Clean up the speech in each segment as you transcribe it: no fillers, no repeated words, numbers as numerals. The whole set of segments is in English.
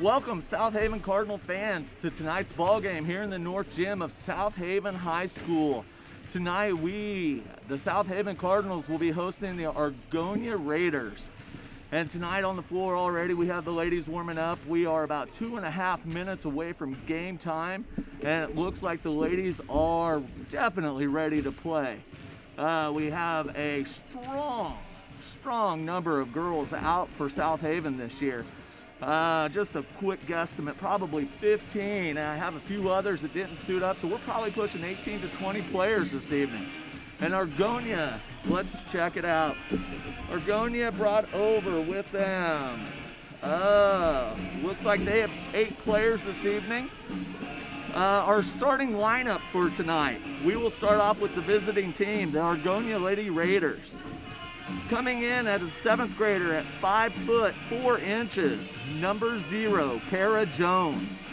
Welcome, South Haven Cardinal fans, to tonight's ball game here in the North Gym of South Haven High School. Tonight, the South Haven Cardinals, will be hosting the Argonia Raiders. And tonight on the floor already, we have the ladies warming up. We are about 2.5 minutes away from game time, and it looks like the ladies are definitely ready to play. We have a strong number of girls out for South Haven this year. Just a quick guesstimate, probably 15, and I have a few others that didn't suit up, so we're probably pushing 18 to 20 players this evening. And Argonia, let's check it out. Argonia brought over with them, looks like they have 8 players this evening. Our starting lineup for tonight, we will start off with the visiting team, the Argonia Lady Raiders. Coming in as a 7th grader at 5 foot 4 inches, number 0, Kara Jones.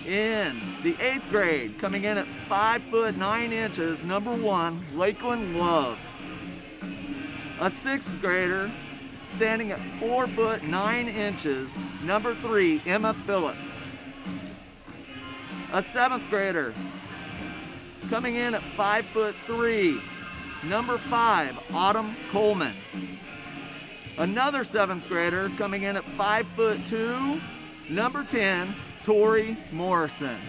In the 8th grade, coming in at 5 foot 9 inches, number 1, Lakeland Love. A 6th grader standing at 4 foot 9 inches, number 3, Emma Phillips. A 7th grader coming in at 5 foot 3, number 5, Autumn Coleman. Another 7th grader coming in at 5 foot 2, number 10, Tori Morrison.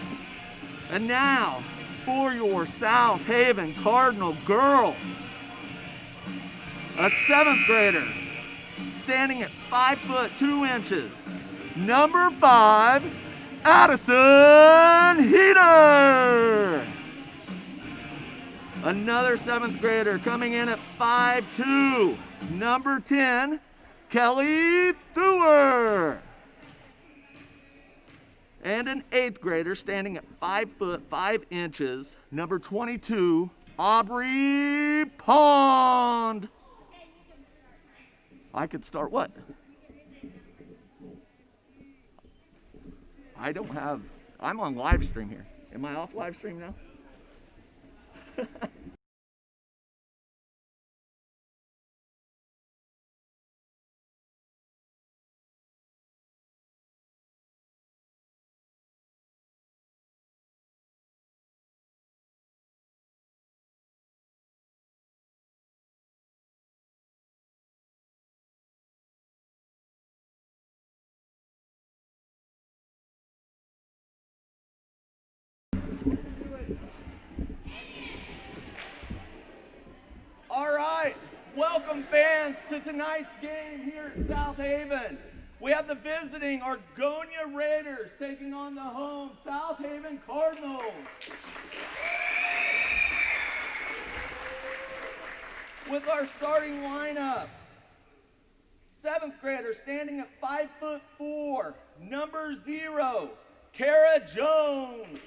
And now for your South Haven Cardinal girls. A 7th grader standing at 5 foot 2 inches, number 5, Addison Heater. Another 7th grader coming in at 5'2", number 10, Kelly Theuer. And an 8th grader standing at 5 foot 5 inches, number 22, Aubrey Pond. I could start what? I'm on live stream here. Am I off live stream now? All right, welcome fans to tonight's game here at South Haven. We have the visiting Argonia Raiders taking on the home South Haven Cardinals. With our starting lineups, 7th grader standing at 5 foot 4, number 0, Kara Jones.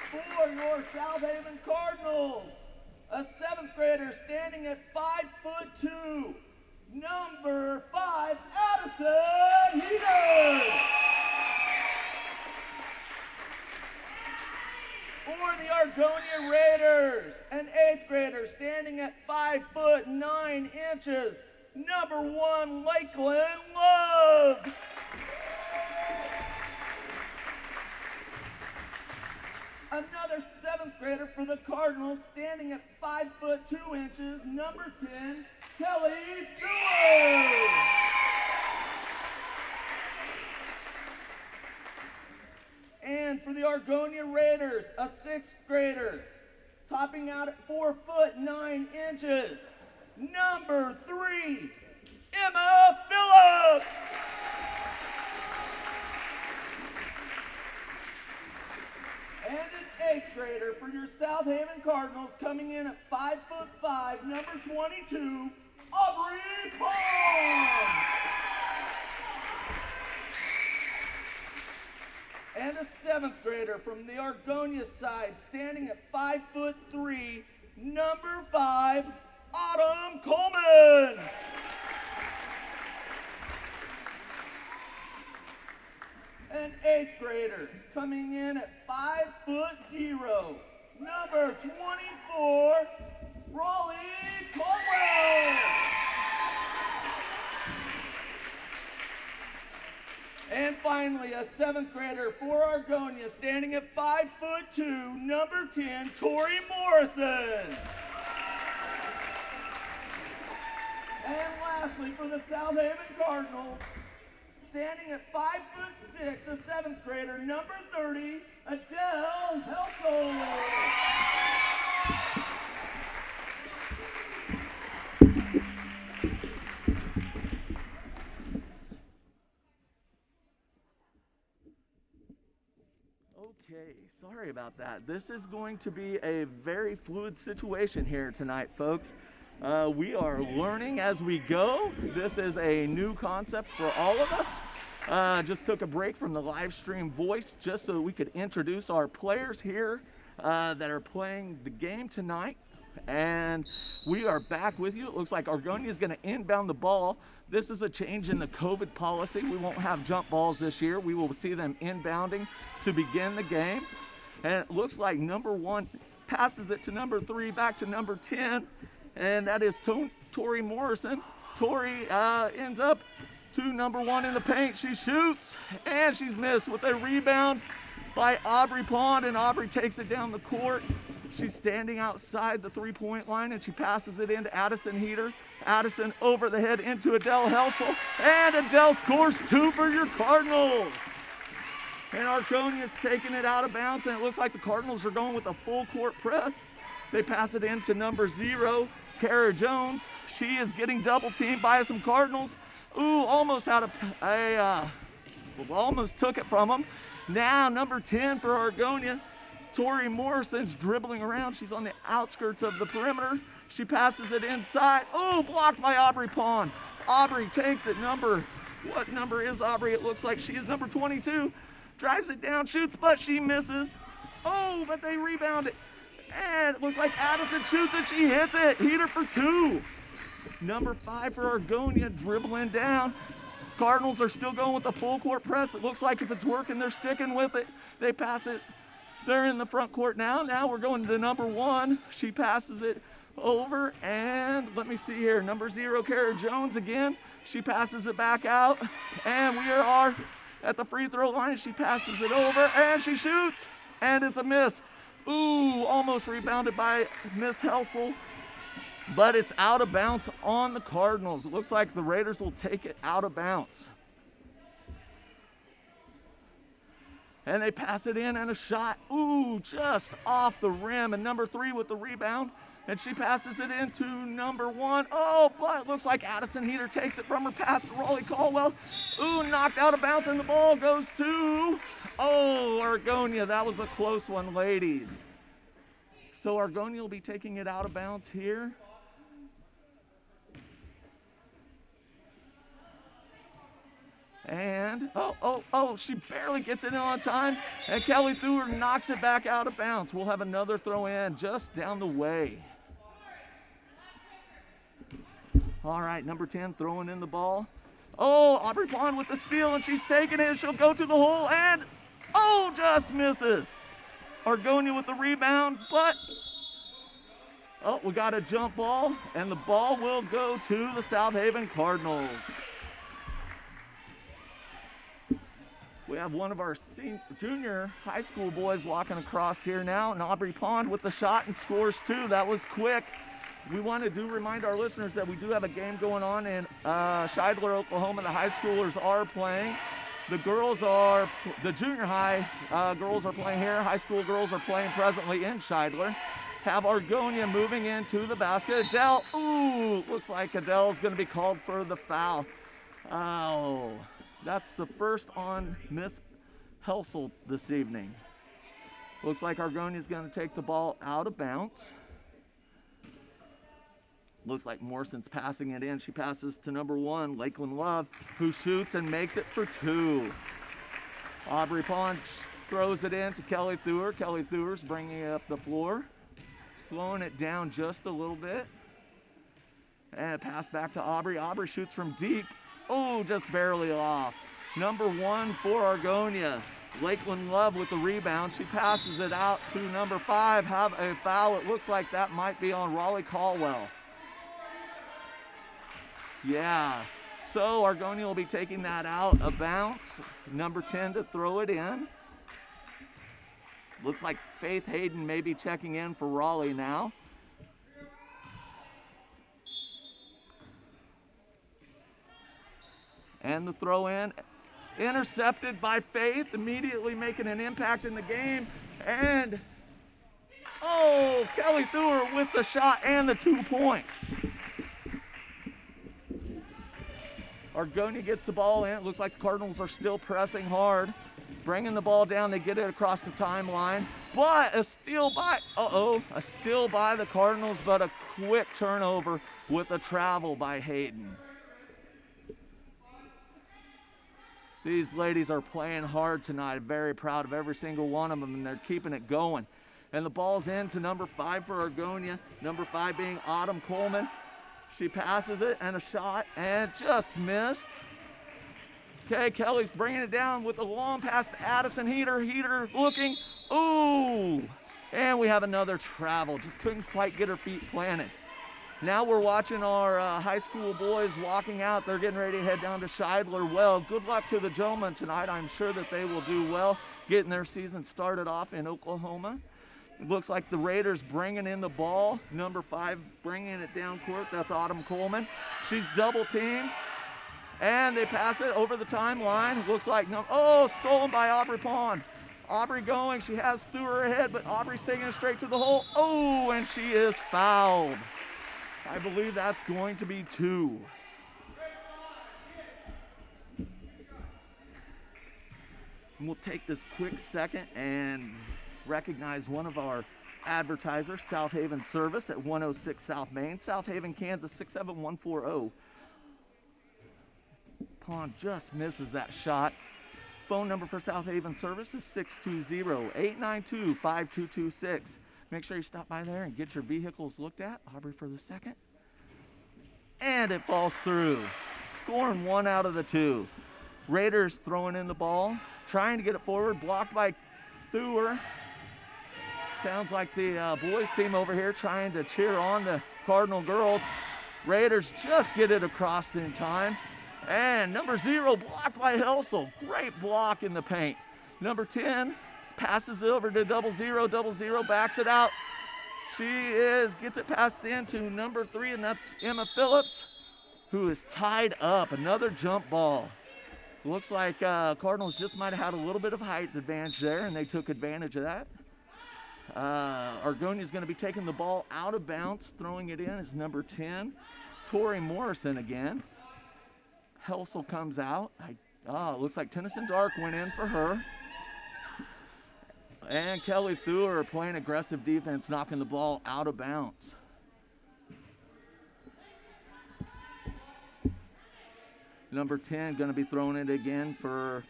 For your South Haven Cardinals, a 7th grader standing at 5 foot 2, number 5, Addison Heater. For the Argonia Raiders, an 8th grader standing at 5 foot 9 inches, number 1, Lakeland Love. Another 7th grader for the Cardinals, standing at 5 foot 2 inches, number 10, Kelly Theuer. And for the Argonia Raiders, a 6th grader, topping out at 4 foot 9 inches, number 3, Emma Phillips. And an 8th grader for your South Haven Cardinals, coming in at 5 foot 5, number 22, Aubrey Pond. And a 7th grader from the Argonia side, standing at 5 foot 3, number 5, Autumn Coleman. An 8th grader coming in at 5 foot 0, number 24, Raleigh Caldwell. And finally, a 7th grader for Argonia, standing at 5'2", number 10, Tori Morrison. And lastly, for the South Haven Cardinals, standing at 5'6", a 7th grader, number 30, Adele Helsel. Okay, sorry about that. This is going to be a very fluid situation here tonight, folks. We are learning as we go. This is a new concept for all of us. Just took a break from the live stream voice just so that we could introduce our players here that are playing the game tonight. And we are back with you. It looks like Argonia is going to inbound the ball. This is a change in the COVID policy. We won't have jump balls this year. We will see them inbounding to begin the game. And it looks like number 1 passes it to number 3, back to number 10. And that is Tori Morrison. Tori ends up to number 1 in the paint. She shoots, and she's missed with a rebound by Aubrey Pond, and Aubrey takes it down the court. She's standing outside the 3-point line, and she passes it into Addison Heater. Addison over the head into Adele Helsel, and Adele scores 2 for your Cardinals. And Argonia's taking it out of bounds, and it looks like the Cardinals are going with a full court press. They pass it into number 0, Kara Jones. She is getting double teamed by some Cardinals. Ooh, almost almost took it from them. Now number 10 for Argonia. Tori Morrison's dribbling around. She's on the outskirts of the perimeter. She passes it inside. Oh, blocked by Aubrey Pond. Aubrey takes it. What number is Aubrey? It looks like she is number 22. Drives it down, shoots, but she misses. Oh, but they rebound it. And it looks like Addison shoots it. She hits it. Heater for 2. Number 5 for Argonia dribbling down. Cardinals are still going with the full court press. It looks like if it's working, they're sticking with it. They pass it. They're in the front court now. Now we're going to number 1. She passes it over, and let me see here. Number 0, Kara Jones again. She passes it back out, and we are at the free throw line. She passes it over, and she shoots, and it's a miss. Ooh, almost rebounded by Miss Helsel, but it's out of bounds on the Cardinals. It looks like the Raiders will take it out of bounds. And they pass it in, and a shot, ooh, just off the rim. And number 3 with the rebound, and she passes it into number 1. Oh, but it looks like Addison Heater takes it from her pass to Raleigh Caldwell. Ooh, knocked out of bounds, and the ball goes to, oh, Argonia. That was a close one, ladies. So Argonia will be taking it out of bounds here. And, she barely gets it in on time. And Kelly Thur knocks it back out of bounds. We'll have another throw in just down the way. All right, number 10 throwing in the ball. Oh, Aubrey Pond with the steal, and she's taking it. She'll go to the hole, and, oh, just misses. Argonia with the rebound, but, oh, we got a jump ball, and the ball will go to the South Haven Cardinals. We have one of our junior high school boys walking across here now, and Aubrey Pond with the shot and scores 2. That was quick. We want to remind our listeners that we do have a game going on in Scheidler, Oklahoma. The high schoolers are playing. The junior high girls are playing here. High school girls are playing presently in Scheidler. Have Argonia moving into the basket. Adele, ooh, looks like Adele's going to be called for the foul. Oh. That's the first on Miss Helsel this evening. Looks like Argonia's going to take the ball out of bounds. Looks like Morrison's passing it in. She passes to number 1, Lakeland Love, who shoots and makes it for 2. Aubrey Pond throws it in to Kelly Thur. Kelly Thur's bringing it up the floor, slowing it down just a little bit. And a pass back to Aubrey. Aubrey shoots from deep. Oh, just barely off. Number 1 for Argonia. Lakeland Love with the rebound. She passes it out to number 5. Have a foul. It looks like that might be on Raleigh Caldwell. Yeah. So Argonia will be taking that out of bounds. Number 10 to throw it in. Looks like Faith Hayden may be checking in for Raleigh now. And the throw in, intercepted by Faith, immediately making an impact in the game. And, oh, Kelly Thur with the shot and the 2 points. Argonia gets the ball in. It looks like the Cardinals are still pressing hard. Bringing the ball down, they get it across the timeline. But a steal by, a steal by the Cardinals, but a quick turnover with a travel by Hayden. These ladies are playing hard tonight. Very proud of every single one of them, and they're keeping it going. And the ball's in to number 5 for Argonia. Number 5 being Autumn Coleman. She passes it and a shot and just missed. Okay, Kelly's bringing it down with a long pass to Addison Heater. Heater looking, ooh. And we have another travel. Just couldn't quite get her feet planted. Now we're watching our high school boys walking out. They're getting ready to head down to Scheidler. Well, good luck to the gentlemen tonight. I'm sure that they will do well getting their season started off in Oklahoma. It looks like the Raiders bringing in the ball. Number 5 bringing it down court. That's Autumn Coleman. She's double teamed. And they pass it over the timeline. Looks like, stolen by Aubrey Pond. Aubrey going. She has through her head, but Aubrey's taking it straight to the hole. Oh, and she is fouled. I believe that's going to be 2. And we'll take this quick second and recognize one of our advertisers, South Haven Service at 106 South Main, South Haven, Kansas 67140. Pond just misses that shot. Phone number for South Haven Service is 620-892-5226. Make sure you stop by there and get your vehicles looked at. Aubrey for the second. And it falls through. Scoring 1 out of the 2. Raiders throwing in the ball, trying to get it forward, blocked by Thur. Sounds like the boys team over here trying to cheer on the Cardinal girls. Raiders just get it across in time. And number 0 blocked by Helsel. Great block in the paint. Number 10 passes it over to 00, backs it out. She gets it passed into number 3, and that's Emma Phillips, who is tied up. Another jump ball. Looks like Cardinals just might have had a little bit of height advantage there, and they took advantage of that. Argonia is going to be taking the ball out of bounds. Throwing it in is number 10, Tori Morrison again. Helsel comes out. Looks like Tennyson Dark went in for her. And Kelly Thur playing aggressive defense, knocking the ball out of bounds. Number 10 going to be throwing it again for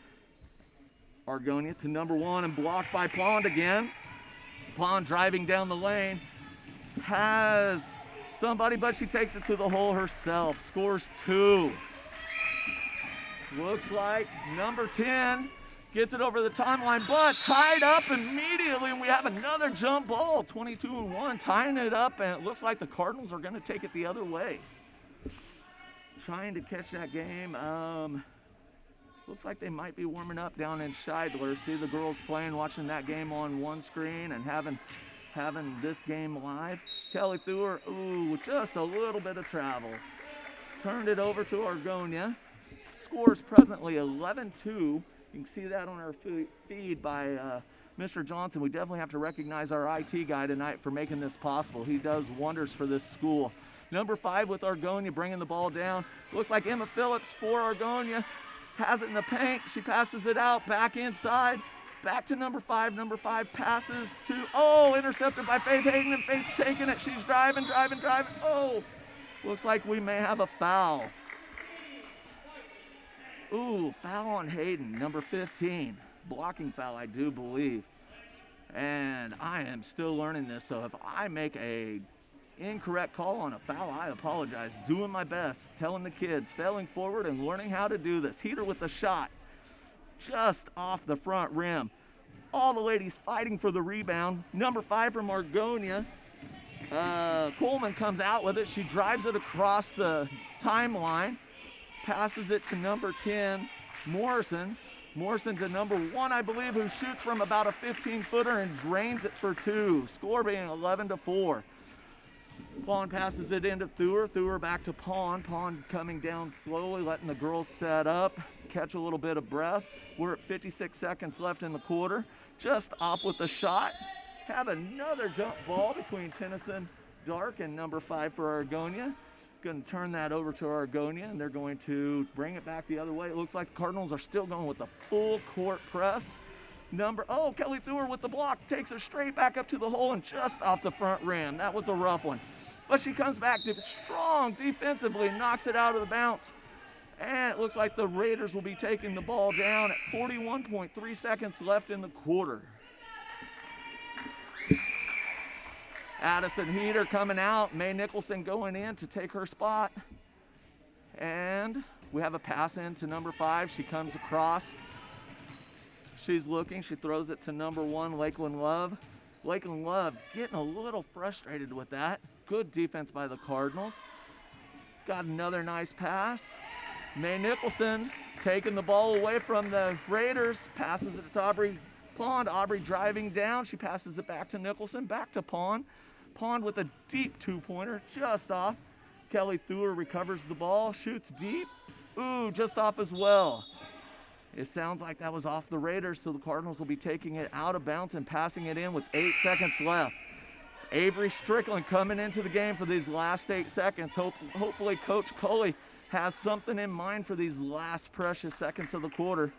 Argonia to number 1 and blocked by Pond again. Pond driving down the lane. Has somebody, but she takes it to the hole herself. Scores 2. Looks like number 10 gets it over the timeline, but tied up immediately, and we have another jump ball, 22-1, tying it up, and it looks like the Cardinals are going to take it the other way. Trying to catch that game. Looks like they might be warming up down in Scheidler. See the girls playing, watching that game on one screen and having this game live. Kelly Thur, just a little bit of travel. Turned it over to Argonia. Scores presently 11-2. You can see that on our feed by Mr. Johnson. We definitely have to recognize our IT guy tonight for making this possible. He does wonders for this school. Number 5 with Argonia bringing the ball down. Looks like Emma Phillips for Argonia. Has it in the paint. She passes it out back inside. Back to number 5. Number 5 passes to, intercepted by Faith Hayden, and Faith's taking it. She's driving. Looks like we may have a foul. Foul on Hayden, number 15. Blocking foul, I do believe. And I am still learning this, so if I make a incorrect call on a foul, I apologize. Doing my best, telling the kids, failing forward and learning how to do this. Heater with the shot, just off the front rim. All the ladies fighting for the rebound. Number 5 from Argonia. Coleman comes out with it. She drives it across the timeline. passes it to number 10, Morrison. Morrison to number 1, I believe, who shoots from about a 15-footer and drains it for 2. Score being 11-4. Pawn passes it into Thur. Thur back to Pawn. Pawn coming down slowly, letting the girls set up, catch a little bit of breath. We're at 56 seconds left in the quarter. Just off with the shot. Have another jump ball between Tennyson Dark and number 5 for Argonia. Going to turn that over to Argonia, and they're going to bring it back the other way. It looks like the Cardinals are still going with the full court press. Kelly Thur with the block, takes her straight back up to the hole and just off the front rim. That was a rough one. But she comes back strong defensively, knocks it out of the bounce. And it looks like the Raiders will be taking the ball down at 41.3 seconds left in the quarter. Addison Heater coming out, May Nicholson going in to take her spot. And we have a pass in to number 5. She comes across. She's looking, she throws it to number 1, Lakeland Love. Lakeland Love getting a little frustrated with that. Good defense by the Cardinals. Got another nice pass. May Nicholson taking the ball away from the Raiders, passes it to Aubrey Pond. Aubrey driving down, she passes it back to Nicholson, back to Pond. Pond with a deep 2-pointer, just off. Kelly Thur recovers the ball, shoots deep. Ooh, just off as well. It sounds like that was off the Raiders, so the Cardinals will be taking it out of bounds and passing it in with 8 seconds left. Avery Strickland coming into the game for these last 8 seconds. Hopefully Coach Culley has something in mind for these last precious seconds of the quarter.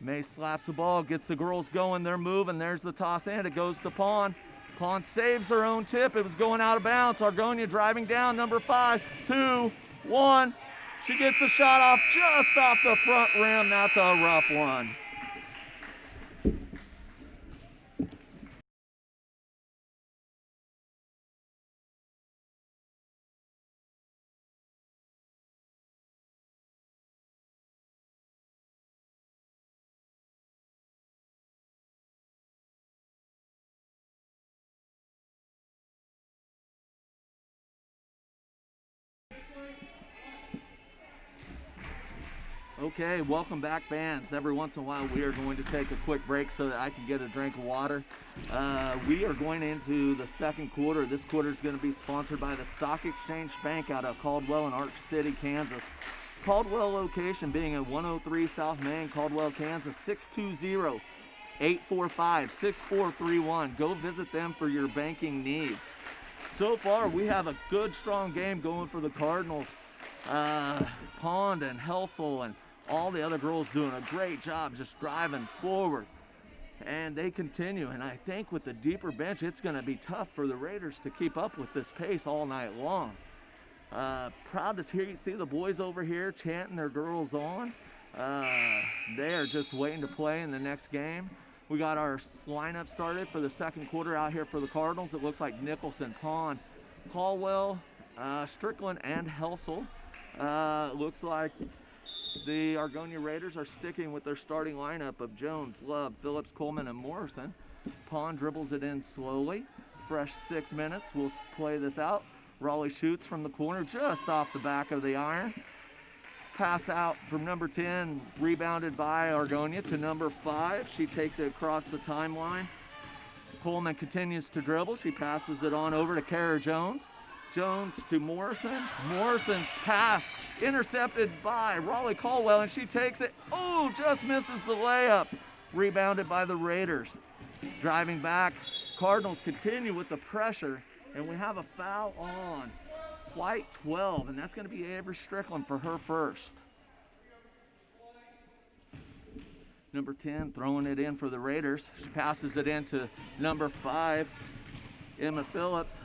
May slaps the ball, gets the girls going, they're moving. There's the toss in, it goes to Pond. Pond saves her own tip, it was going out of bounds. Argonia driving down, number 5, 2, 1. She gets the shot off just off the front rim. That's a rough one. Okay, welcome back, fans. Every once in a while we are going to take a quick break so that I can get a drink of water. We are going into the second quarter. This quarter is going to be sponsored by the Stock Exchange Bank out of Caldwell and Arch City, Kansas. Caldwell location being at 103 South Main, Caldwell, Kansas, 620-845-6431. Go visit them for your banking needs. So far, we have a good, strong game going for the Cardinals. Pond and Helsel and all the other girls doing a great job just driving forward. And they continue, and I think with the deeper bench, it's going to be tough for the Raiders to keep up with this pace all night long. Proud to see the boys over here chanting their girls on. They are just waiting to play in the next game. We got our lineup started for the second quarter out here for the Cardinals. It looks like Nicholson, Pond, Caldwell, Strickland, and Helsel. Looks like the Argonia Raiders are sticking with their starting lineup of Jones, Love, Phillips, Coleman, and Morrison. Pond dribbles it in slowly. Fresh 6 minutes. We'll play this out. Raleigh shoots from the corner just off the back of the iron. Pass out from number 10, rebounded by Argonia to number 5. She takes it across the timeline. Coleman continues to dribble. She passes it on over to Kara Jones. Jones to Morrison. Morrison's pass intercepted by Raleigh Caldwell, and she takes it. Oh, just misses the layup. Rebounded by the Raiders. Driving back, Cardinals continue with the pressure, and we have a foul on White 12, and that's going to be Avery Strickland for her first. Number 10 throwing it in for the Raiders. She passes it in to number 5, Emma Phillips.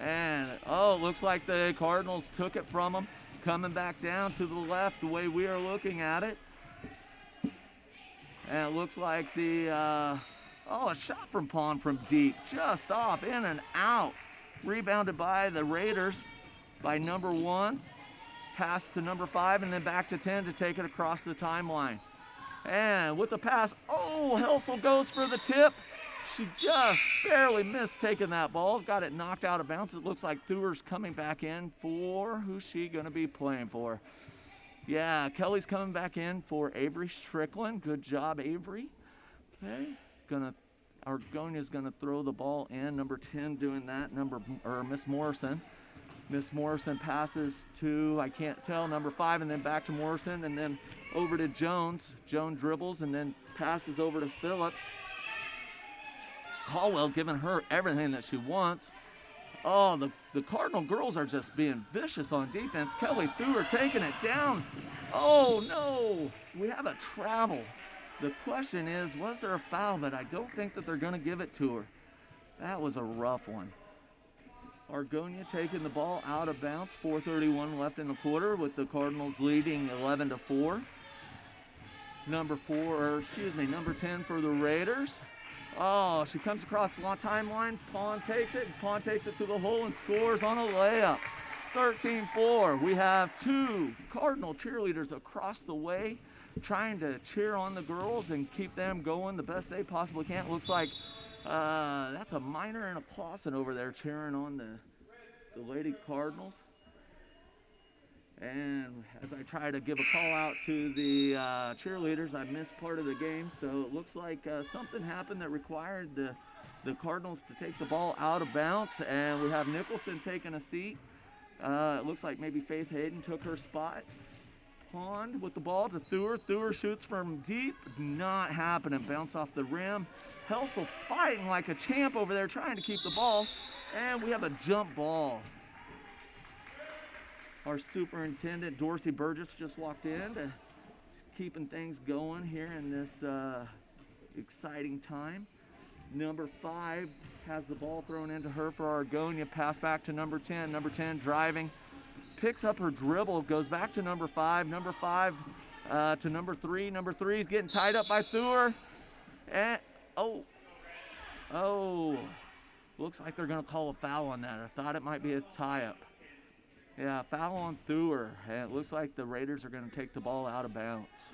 And, it looks like the Cardinals took it from them. Coming back down to the left the way we are looking at it. And it looks like a shot from Pond from deep. Just off, in and out. Rebounded by the Raiders by number 1. Pass to number 5 and then back to 10 to take it across the timeline. And with the pass, Helsel goes for the tip. She just barely missed taking that ball. Got it knocked out of bounds. It looks like Thur's coming back in for, who's she going to be playing for? Yeah, Kelly's coming back in for Avery Strickland. Good job, Avery. Okay, Argonia's gonna throw the ball in. Number 10 doing that. Miss Morrison. Miss Morrison passes to, I can't tell, number 5, and then back to Morrison, and then over to Jones. Jones dribbles and then passes over to Phillips. Caldwell giving her everything that she wants. Oh, the Cardinal girls are just being vicious on defense. Kelly Thur taking it down. Oh, no. We have a travel. The question is, was there a foul? But I don't think that they're going to give it to her. That was a rough one. Argonia taking the ball out of bounds. 4:31 left in the quarter with the Cardinals leading 11-4. Number 10 for the Raiders. Oh, she comes across the timeline. Pawn takes it. Pawn takes it to the hole and scores on a layup. 13-4. We have 2 Cardinal cheerleaders across the way trying to cheer on the girls and keep them going the best they possibly can. It looks like that's a Minor and a Clausen over there cheering on the Lady Cardinals. And as I try to give a call out to the cheerleaders, I missed part of the game. So it looks like something happened that required the Cardinals to take the ball out of bounds. And we have Nicholson taking a seat. It looks like maybe Faith Hayden took her spot. Pond with the ball to Thur. Thur shoots from deep. Not happening. Bounce off the rim. Helsel fighting like a champ over there trying to keep the ball. And we have a jump ball. Our superintendent, Dorsey Burgess, just walked in to keeping things going here in this exciting time. Number 5 has the ball thrown into her for Argonia. Pass back to number 10. Number 10 driving. Picks up her dribble. Goes back to number 5. Number 5 to number 3. Number 3 is getting tied up by Thur. And, looks like they're going to call a foul on that. I thought it might be a tie-up. Yeah, foul on Thur. And it looks like the Raiders are going to take the ball out of bounds.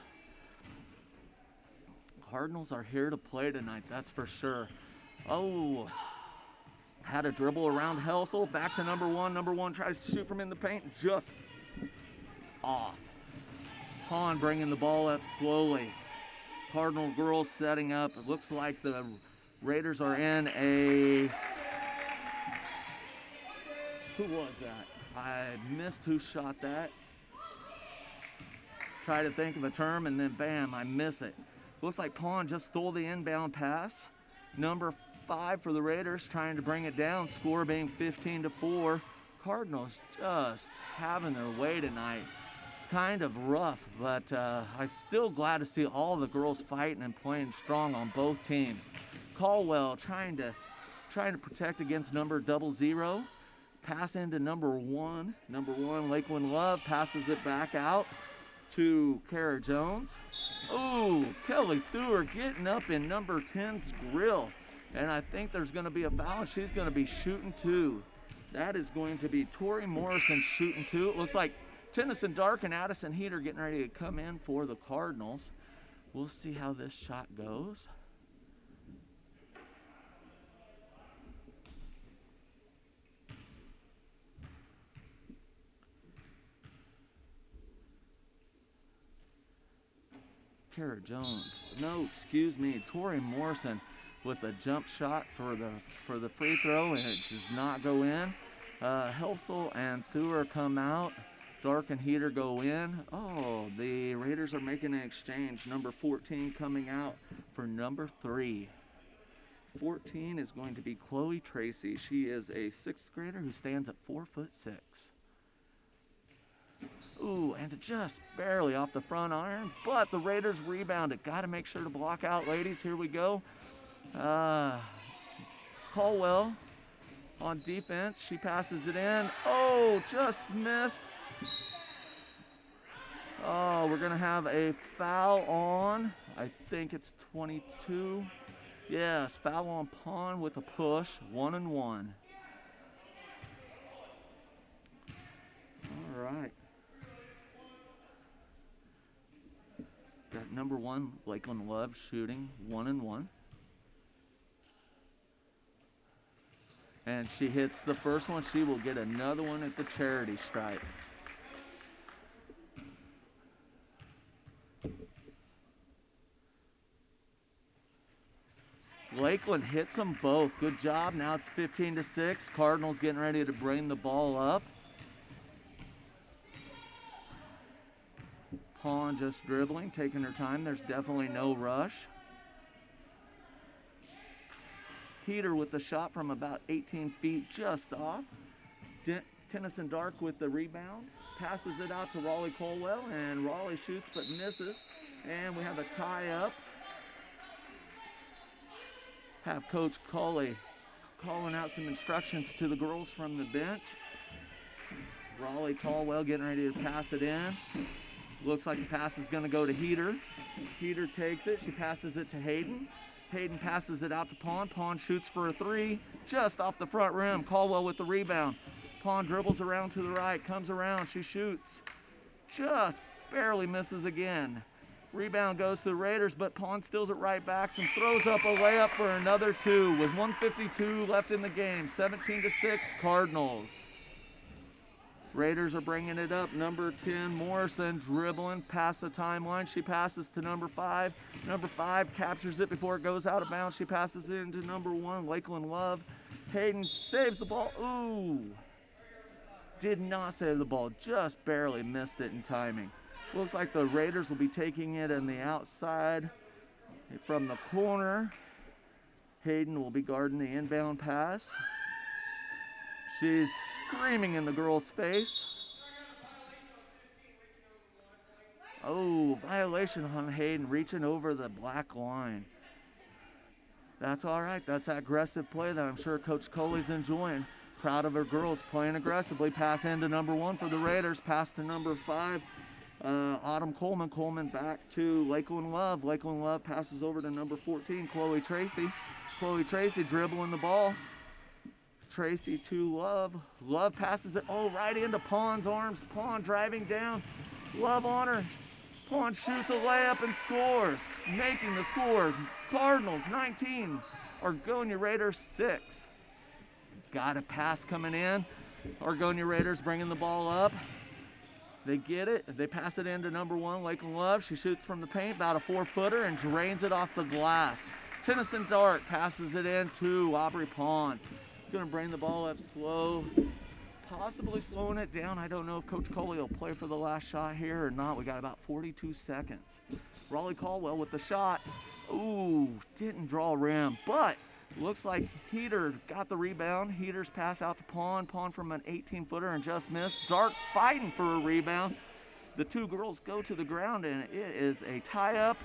Cardinals are here to play tonight, that's for sure. Oh, had a dribble around Helsel. Back to number 1. Number 1 tries to shoot from in the paint. Just off. Hahn bringing the ball up slowly. Cardinal girls setting up. It looks like the Raiders are in a... Who was that? I missed who shot that. Try to think of a term, and then bam, I miss it. Looks like Pond just stole the inbound pass. Number 5 for the Raiders trying to bring it down. Score being 15-4. Cardinals just having their way tonight. It's kind of rough, but I'm still glad to see all the girls fighting and playing strong on both teams. Caldwell trying to protect against number 00. Pass into number 1. Number 1, Lakeland Love, passes it back out to Kara Jones. Oh, Kelly Thur getting up in number 10's grill. And I think there's going to be a foul, and she's going to be shooting 2. That is going to be Tori Morrison shooting 2. It looks like Tennyson Dark and Addison Heat are getting ready to come in for the Cardinals. We'll see how this shot goes. Kara Jones. No, excuse me. Tori Morrison with a jump shot for the free throw, and it does not go in. Helsel and Thur come out. Dark and Heater go in. Oh, the Raiders are making an exchange. Number 14 coming out for number 3. 14 is going to be Chloe Tracy. She is a 6th grader who stands at 4'6". Ooh, and just barely off the front iron, but the Raiders rebounded. Got to make sure to block out, ladies. Here we go. Caldwell on defense. She passes it in. Oh, just missed. Oh, we're going to have a foul on, I think it's 22. Yes, foul on Pond with a push. 1-1. All right. Got number 1, Lakeland Love shooting. 1-1. And she hits the first one. She will get another one at the charity stripe. Lakeland hits them both. Good job. Now it's 15-6. Cardinals getting ready to bring the ball up. Pawn just dribbling, taking her time. There's definitely no rush. Heater with the shot from about 18 feet just off. Tennyson Dark with the rebound. Passes it out to Raleigh Colwell, and Raleigh shoots but misses. And we have a tie-up. Have Coach Coley calling out some instructions to the girls from the bench. Raleigh Colwell getting ready to pass it in. Looks like the pass is going to go to Heater. Heater takes it. She passes it to Hayden. Hayden passes it out to Pawn. Pawn shoots for a three just off the front rim. Colwell with the rebound. Pawn dribbles around to the right, comes around. She shoots. Just barely misses again. Rebound goes to the Raiders, but Pawn steals it right back and throws up a layup for another two with 1:52 left in the game. 17-6 Cardinals. Raiders are bringing it up. Number 10, Morrison, dribbling past the timeline. She passes to number 5. Number 5 captures it before it goes out of bounds. She passes it into number 1, Lakeland Love. Hayden saves the ball. Ooh. Did not save the ball. Just barely missed it in timing. Looks like the Raiders will be taking it on the outside from the corner. Hayden will be guarding the inbound pass. She's screaming in the girl's face. Oh, violation on Hayden, reaching over the black line. That's all right. That's that aggressive play that I'm sure Coach Coley's enjoying. Proud of her girls playing aggressively. Pass into number 1 for the Raiders. Pass to number 5, Autumn Coleman. Coleman back to Lakeland Love. Lakeland Love passes over to number 14, Chloe Tracy. Chloe Tracy dribbling the ball. Tracy to Love. Love passes it, right into Pawn's arms. Pawn driving down. Love on her. Pawn shoots a layup and scores, making the score. Cardinals 19, Argonia Raiders 6. Got a pass coming in. Argonia Raiders bringing the ball up. They get it. They pass it into number 1, Lakeland Love. She shoots from the paint, about a 4-footer, and drains it off the glass. Tennyson Dark passes it in to Aubrey Pawn. Going to bring the ball up slow, possibly slowing it down. I don't know if Coach Coley will play for the last shot here or not. We got about 42 seconds. Raleigh Caldwell with the shot. Ooh, didn't draw a rim, but looks like Heater got the rebound. Heater's pass out to Pawn. Pawn from an 18-footer and just missed. Dark fighting for a rebound. The two girls go to the ground, and it is a tie-up.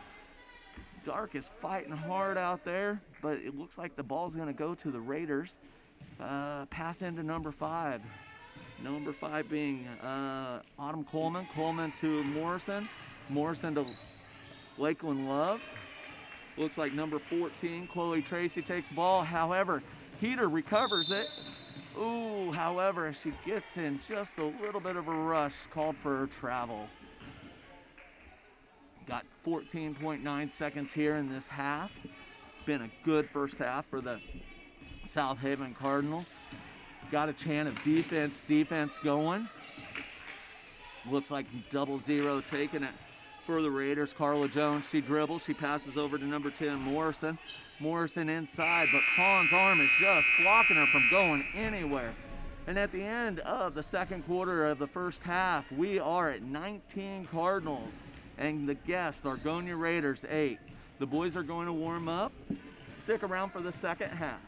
Dark is fighting hard out there, but it looks like the ball's going to go to the Raiders. Pass into number 5. Number 5 being Autumn Coleman. Coleman to Morrison. Morrison to Lakeland Love. Looks like number 14, Chloe Tracy, takes the ball. However, Heater recovers it. Ooh, however, she gets in just a little bit of a rush, called for her travel. Got 14.9 seconds here in this half. Been a good first half for the South Haven Cardinals. Got a chant of defense going. Looks like 0-0 taking it for the Raiders. Carla Jones, she dribbles, she passes over to number 10, Morrison. Morrison inside, but Pawn's arm is just blocking her from going anywhere. And at the end of the second quarter of the first half, we are at 19 Cardinals, and the guests, Argonia Raiders, 8. The boys are going to warm up. Stick around for the second half.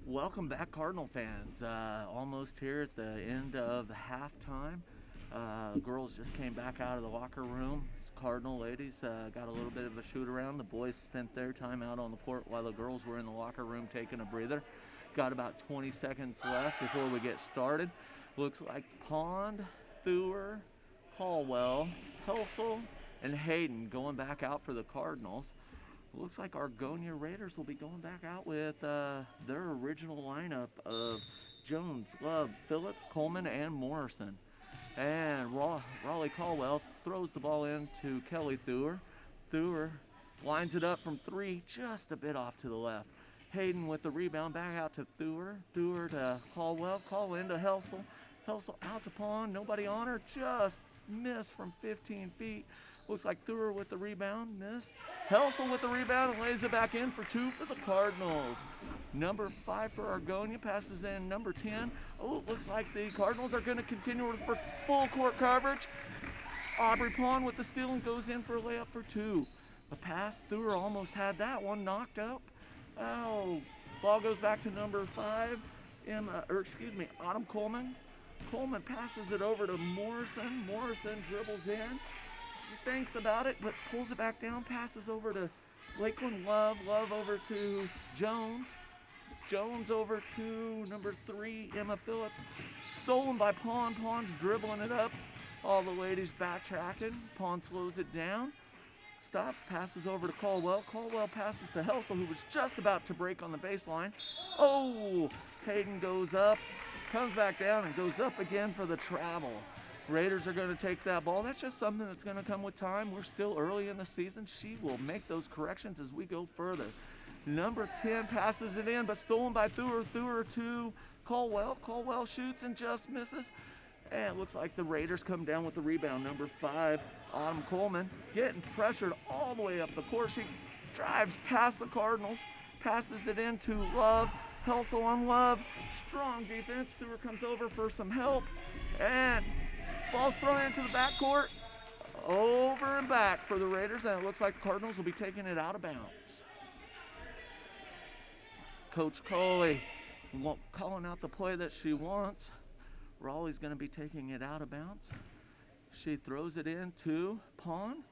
Welcome back, Cardinal fans. Almost here at the end of the halftime. Girls just came back out of the locker room. Cardinal ladies got a little bit of a shoot around. The boys spent their time out on the court while the girls were in the locker room taking a breather. Got about 20 seconds left before we get started. Looks like Pond, Thur, Caldwell, Helsel, and Hayden going back out for the Cardinals. Looks like Argonia Raiders will be going back out with their original lineup of Jones, Love, Phillips, Coleman, and Morrison. And Raleigh Caldwell throws the ball into Kelly Thur. Thur lines it up from three, just a bit off to the left. Hayden with the rebound, back out to Thur. Thur to Caldwell, Caldwell into Helsel. Helsel out to Pond, nobody on her, just missed from 15 feet. Looks like Thur with the rebound, missed. Helsel with the rebound and lays it back in for two for the Cardinals. Number 5 for Argonia passes in number 10. Oh, it looks like the Cardinals are going to continue for full court coverage. Aubrey Pond with the steal and goes in for a layup for two. A pass, Thur almost had that one knocked up. Oh, ball goes back to number 5, Autumn Coleman. Coleman passes it over to Morrison. Morrison dribbles in. Thinks about it, but pulls it back down, passes over to Lakeland Love. Love over to Jones. Jones over to number 3, Emma Phillips. Stolen by Pond. Pond's dribbling it up. All the ladies backtracking. Pond slows it down. Stops, passes over to Caldwell. Caldwell passes to Helsel, who was just about to break on the baseline. Oh, Hayden goes up, comes back down, and goes up again for the travel. Raiders are going to take that ball. That's just something that's going to come with time. We're still early in the season. She will make those corrections as we go further. Number 10 passes it in, but stolen by Thur. Thur to Caldwell. Caldwell shoots and just misses. And it looks like the Raiders come down with the rebound. Number 5, Autumn Coleman, getting pressured all the way up the court. She drives past the Cardinals, passes it into Love. Helsel on Love. Strong defense. Thur comes over for some help. And ball's thrown into the backcourt, over and back for the Raiders, and it looks like the Cardinals will be taking it out of bounds. Coach Coley calling out the play that she wants. Raleigh's going to be taking it out of bounds. She throws it into Pond.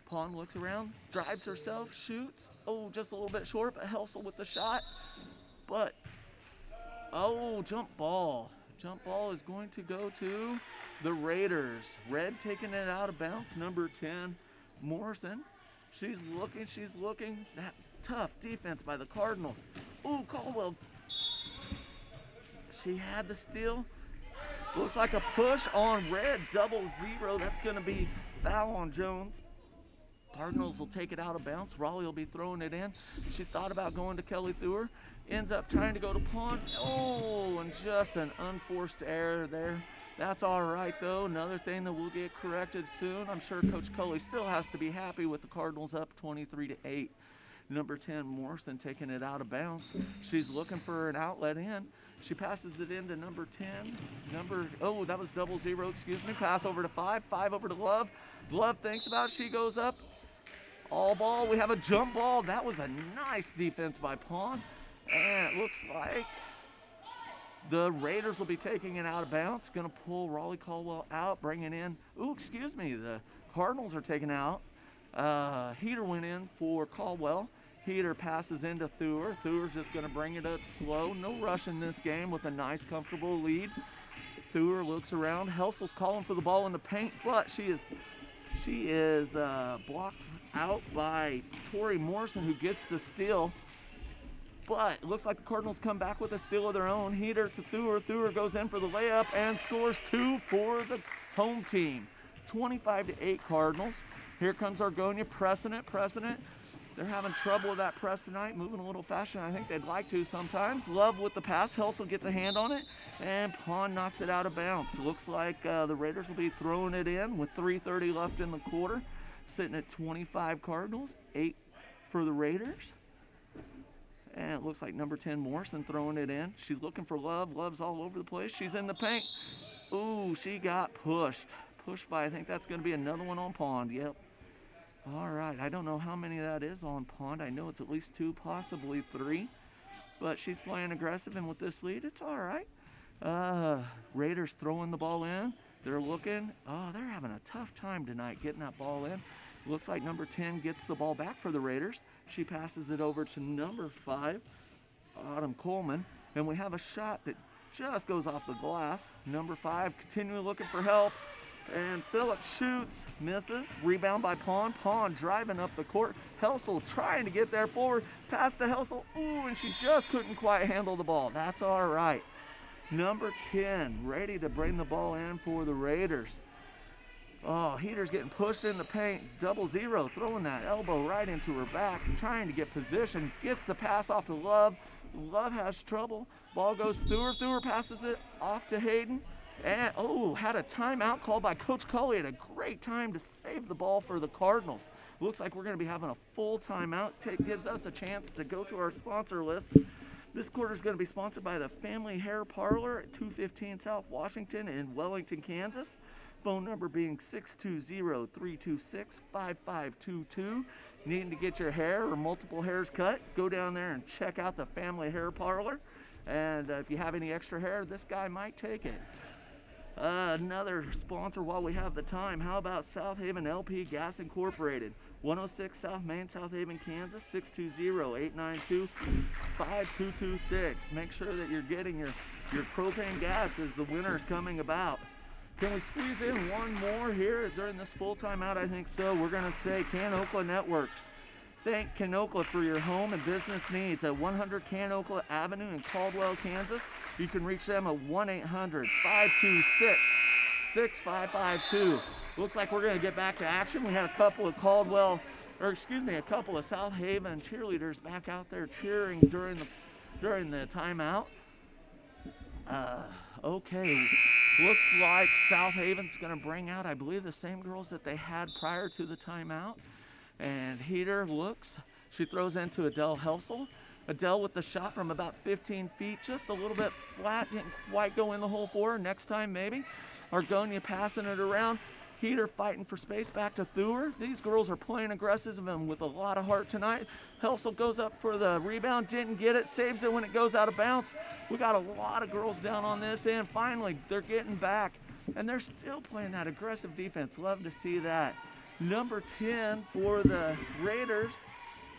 Pond looks around, drives herself, shoots. Oh, just a little bit short, but Helsel with the shot. But, jump ball. Jump ball is going to go to the Raiders. Red taking it out of bounds. Number 10, Morrison. She's looking. That tough defense by the Cardinals. Ooh, Caldwell. She had the steal. Looks like a push on Red, 0-0. That's going to be foul on Jones. Cardinals will take it out of bounds. Raleigh will be throwing it in. She thought about going to Kelly Thur. Ends up trying to go to Pond. Oh, and just an unforced error there. That's all right, though. Another thing that will get corrected soon. I'm sure Coach Coley still has to be happy with the Cardinals up 23-8. Number 10, Morrison, taking it out of bounds. She's looking for an outlet in. She passes it into number 10. That was 0-0, excuse me. Pass over to 5. 5 over to Love. Love thinks about it. She goes up. All ball. We have a jump ball. That was a nice defense by Pond. And it looks like the Raiders will be taking it out of bounds. Going to pull Raleigh Caldwell out, bringing in. The Cardinals are taking out. Heater went in for Caldwell. Heater passes into Thur. Thur's just going to bring it up slow. No rush in this game with a nice, comfortable lead. Thur looks around. Helsel's calling for the ball in the paint, but she is blocked out by Tori Morrison, who gets the steal. But it looks like the Cardinals come back with a steal of their own. Heater to Thur. Thur goes in for the layup and scores 2 for the home team. 25-8 Cardinals. Here comes Argonia pressing it. They're having trouble with that press tonight, moving a little faster than I think they'd like to sometimes. Love with the pass. Helsel gets a hand on it, and Pond knocks it out of bounds. Looks like the Raiders will be throwing it in with 3:30 left in the quarter. Sitting at 25 Cardinals, 8 for the Raiders. And it looks like number 10, Morrison, throwing it in. She's looking for Love. Love's all over the place. She's in the paint. Ooh, she got pushed. Pushed by, I think that's going to be another one on Pond. Yep. All right. I don't know how many that is on Pond. I know it's at least 2, possibly 3. but she's playing aggressive, and with this lead, it's all right. Raiders throwing the ball in. They're looking. Oh, they're having a tough time tonight getting that ball in. Looks like number 10 gets the ball back for the Raiders. She passes it over to number 5, Autumn Coleman, and we have a shot that just goes off the glass. Number 5 continuing looking for help, and Phillips shoots, misses. Rebound by Pond. Pond driving up the court. Helsel trying to get there forward. Pass to Helsel. Ooh, and she just couldn't quite handle the ball. That's all right. Number 10 ready to bring the ball in for the Raiders. Oh, Heater's getting pushed in the paint. 0-0, throwing that elbow right into her back, trying to get position. Gets the pass off to Love. Love has trouble. Ball goes through her. Through her passes it off to Hayden. And, had a timeout called by Coach Cully at a great time to save the ball for the Cardinals. Looks like we're going to be having a full timeout. Gives us a chance to go to our sponsor list. This quarter is going to be sponsored by the Family Hair Parlor at 215 South Washington in Wellington, Kansas. Phone number being 620-326-5522. Needing to get your hair or multiple hairs cut, go down there and check out the Family Hair Parlor. And if you have any extra hair, this guy might take it. Another sponsor while we have the time. How about South Haven LP Gas Incorporated? 106 South Main, South Haven, Kansas, 620-892-5226. Make sure that you're getting your propane gas as the winter is coming about. Can we squeeze in one more here during this full timeout? I think so. We're going to say Can-Okla Networks. Thank Can-Okla for your home and business needs at 100 Can-Okla Avenue in Caldwell, Kansas. You can reach them at 1-800-526-6552. Looks like we're going to get back to action. We had a couple of a couple of South Haven cheerleaders back out there cheering during the timeout. Okay, looks like South Haven's going to bring out, I believe, the same girls that they had prior to the timeout. And Heater looks. She throws into Adele Helsel. Adele with the shot from about 15 feet, just a little bit flat, didn't quite go in the hole for her. Next time, maybe. Argonia passing it around. Heater fighting for space back to Thur. These girls are playing aggressive and with a lot of heart tonight. Helsel goes up for the rebound, didn't get it, saves it when it goes out of bounds. We got a lot of girls down on this end. Finally, they're getting back, and they're still playing that aggressive defense. Love to see that. Number 10 for the Raiders.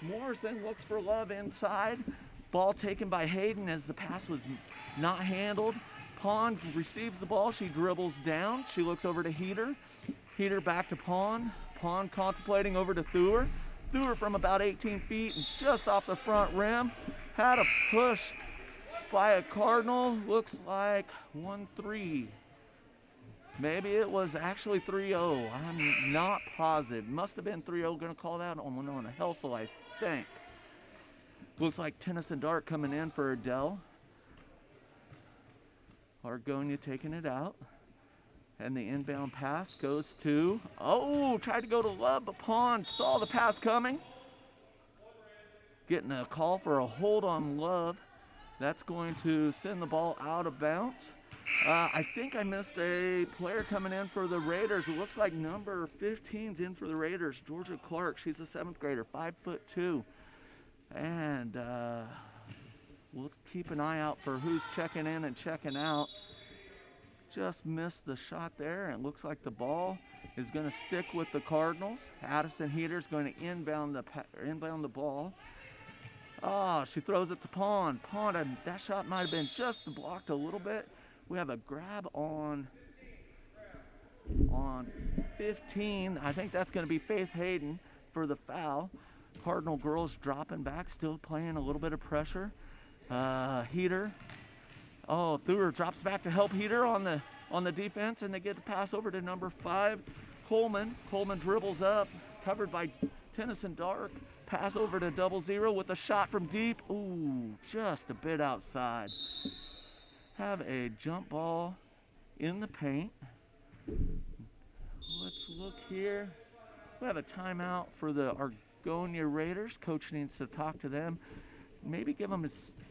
Morrison looks for Love inside. Ball taken by Hayden as the pass was not handled. Pond receives the ball. She dribbles down. She looks over to Heater. Heater back to Pond. Pond contemplating over to Thur. Thur from about 18 feet and just off the front rim. Had a push by a Cardinal. Looks like 1-3. Maybe it was actually 3-0. I'm not positive. Must have been 3-0. Going to call that on a Helsel, I think. Looks like Tennyson Dart coming in for Adele. Argonia taking it out. And the inbound pass goes to, tried to go to Love, but Pond saw the pass coming. Getting a call for a hold on Love. That's going to send the ball out of bounds. I think I missed a player coming in for the Raiders. It looks like number 15's in for the Raiders, Georgia Clark. She's a 7th grader, 5'2". And we'll keep an eye out for who's checking in and checking out. Just missed the shot there, and it looks like the ball is going to stick with the Cardinals. Addison Heater's going to inbound the ball. She throws it to Pond. Pond, that shot might have been just blocked a little bit. We have a grab on 15. I think that's going to be Faith Hayden for the foul. Cardinal girls dropping back, still playing a little bit of pressure. Heater. Thur drops back to help Heater on the defense, and they get the pass over to number 5, Coleman. Coleman dribbles up, covered by Tennyson Dark. Pass over to 0-0 with a shot from deep. Just a bit outside. Have a jump ball in the paint. Let's look here. We have a timeout for the Argonia Raiders. Coach needs to talk to them. Maybe give them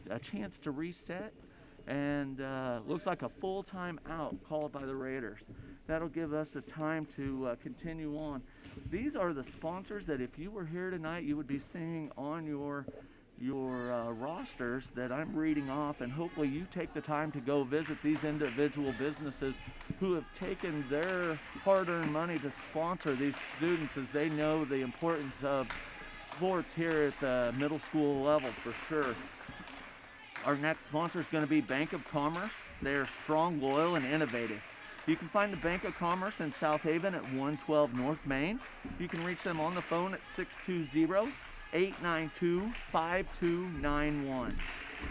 a chance to reset. And looks like a full timeout called by the Raiders. That'll give us a time to continue on. These are the sponsors that if you were here tonight, you would be seeing on your your rosters that I'm reading off, and hopefully you take the time to go visit these individual businesses who have taken their hard-earned money to sponsor these students, as they know the importance of sports here at the middle school level for sure. Our next sponsor is going to be Bank of Commerce. They are strong, loyal, and innovative. You can find the Bank of Commerce in South Haven at 112 North Main. You can reach them on the phone at 620-892-5291.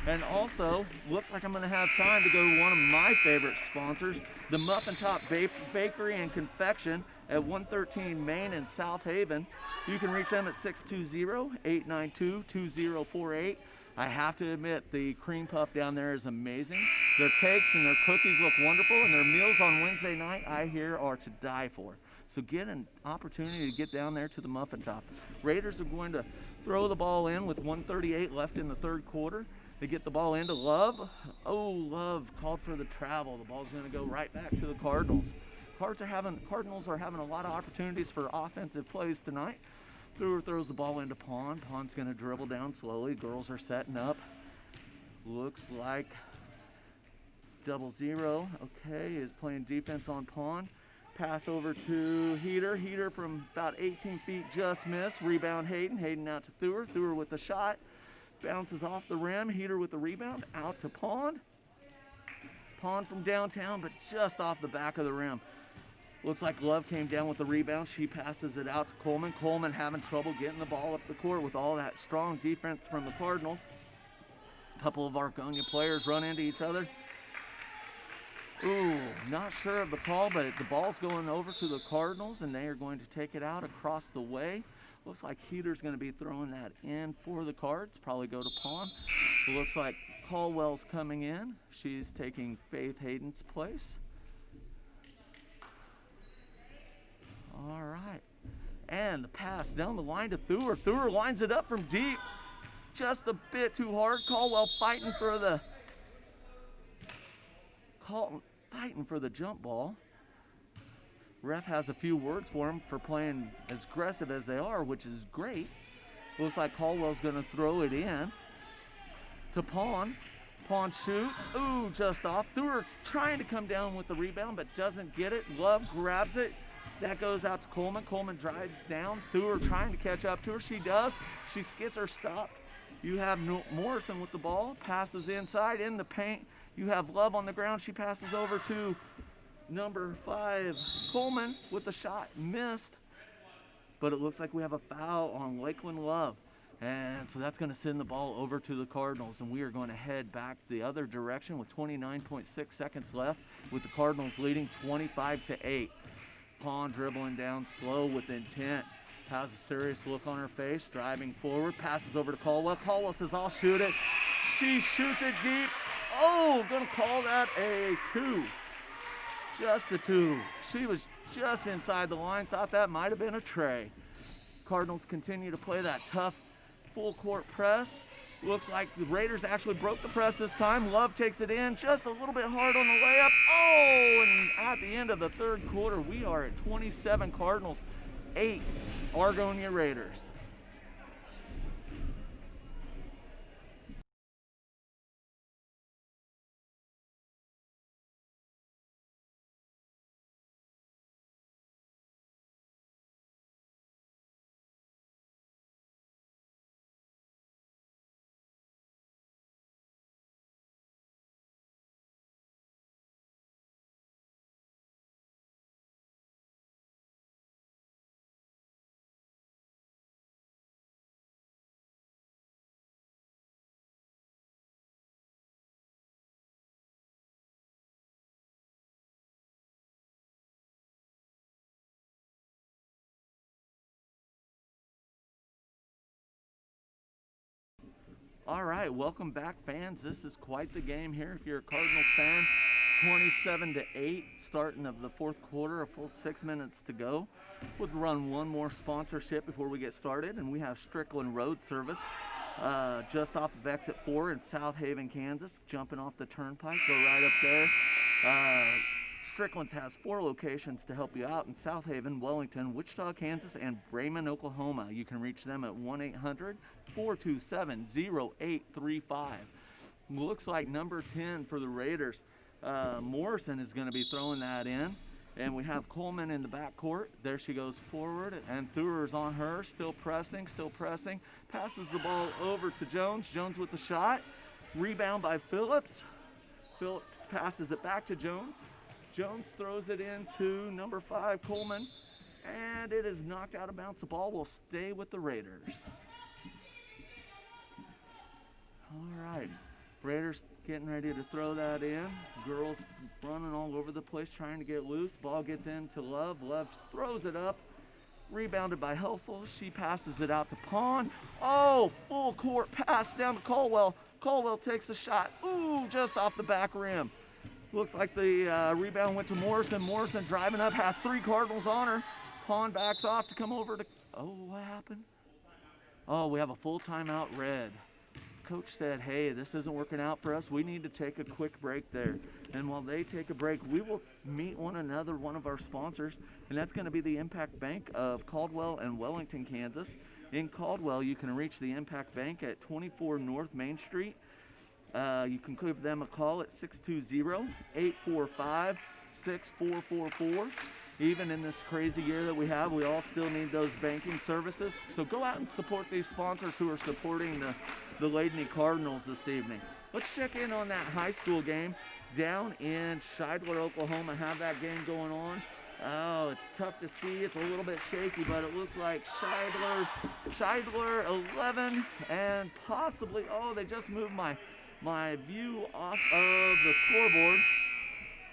And also, looks like I'm going to have time to go to one of my favorite sponsors, the Muffin Top Bakery and Confection at 113 Main in South Haven. You can reach them at 620-892-2048. I have to admit, the cream puff down there is amazing. Their cakes and their cookies look wonderful, and their meals on Wednesday night, I hear, are to die for. So get an opportunity to get down there to the Muffin Top. Raiders are going to throw the ball in with 1:38 left in the third quarter. They get the ball into Love. Oh, Love called for the travel. The ball's going to go right back to the Cardinals. Cardinals are having a lot of opportunities for offensive plays tonight. Brewer throws the ball into Pond. Pond's going to dribble down slowly. Girls are setting up. Looks like 0-0. Okay, is playing defense on Pond. Pass over to Heater. Heater from about 18 feet just missed. Rebound Hayden. Hayden out to Thur. Thur with the shot. Bounces off the rim. Heater with the rebound. Out to Pond. Pond from downtown, but just off the back of the rim. Looks like Love came down with the rebound. She passes it out to Coleman. Coleman having trouble getting the ball up the court with all that strong defense from the Cardinals. A couple of Argonia players run into each other. Ooh, not sure of the call, but the ball's going over to the Cardinals, and they are going to take it out across the way. Looks like Heater's going to be throwing that in for the Cards. Probably go to Pond. Looks like Caldwell's coming in. She's taking Faith Hayden's place. All right. And the pass down the line to Thur. Thur lines it up from deep. Just a bit too hard. Caldwell fighting for the jump ball. Ref has a few words for him for playing as aggressive as they are, which is great. Looks like Caldwell's going to throw it in to Pond. Pond shoots. Ooh, just off. Thur trying to come down with the rebound, but doesn't get it. Love grabs it. That goes out to Coleman. Coleman drives down. Thur trying to catch up to her. She does. She gets her stopped. You have Morrison with the ball. Passes inside in the paint. You have Love on the ground. She passes over to number 5, Coleman, with the shot. Missed. But it looks like we have a foul on Lakeland Love. And so that's going to send the ball over to the Cardinals. And we are going to head back the other direction with 29.6 seconds left, with the Cardinals leading 25-8. Pond dribbling down slow with intent. Has a serious look on her face, driving forward, passes over to Caldwell. Caldwell says, I'll shoot it. She shoots it deep. Oh, gonna call that a 2. Just a 2. She was just inside the line, thought that might have been a tray. Cardinals continue to play that tough full court press. Looks like the Raiders actually broke the press this time. Love takes it in just a little bit hard on the layup. Oh, and at the end of the third quarter, we are at 27 Cardinals, 8 Argonia Raiders. All right, welcome back, fans. This is quite the game here. If you're a Cardinals fan, 27-8, starting of the fourth quarter, a full 6 minutes to go. We'll run one more sponsorship before we get started, and we have Strickland Road Service just off of exit 4 in South Haven, Kansas. Jumping off the turnpike, go right up there. Strickland's has 4 locations to help you out in South Haven, Wellington, Wichita, Kansas, and Bremen, Oklahoma. You can reach them at 1-800-427-0835. Looks like number 10 for the Raiders, Morrison, is going to be throwing that in. And we have Coleman in the backcourt. There she goes forward, and Thurer's on her, still pressing. Passes the ball over to Jones. Jones with the shot. Rebound by Phillips. Phillips passes it back to Jones. Jones throws it into number 5, Coleman, and it is knocked out of bounds. The ball will stay with the Raiders. All right. Raiders getting ready to throw that in. Girls running all over the place trying to get loose. Ball gets into Love. Love throws it up. Rebounded by Helsel. She passes it out to Pond. Oh, full court pass down to Caldwell. Caldwell takes the shot. Ooh, just off the back rim. Looks like the rebound went to Morrison. Morrison driving up, has 3 Cardinals on her. Pond backs off to come over to, oh, what happened? Oh, we have a full timeout, Red. Coach said, hey, this isn't working out for us. We need to take a quick break there. And while they take a break, we will meet one of our sponsors, and that's going to be the Impact Bank of Caldwell and Wellington, Kansas. In Caldwell, you can reach the Impact Bank at 24 North Main Street. You can give them a call at 620-845-6444. Even in this crazy year that we have, we all still need those banking services. So go out and support these sponsors who are supporting the Lady Cardinals this evening. Let's check in on that high school game down in Scheidler, Oklahoma. Have that game going on. Oh, it's tough to see. It's a little bit shaky, but it looks like Scheidler 11, and possibly, oh, they just moved my view off of the scoreboard.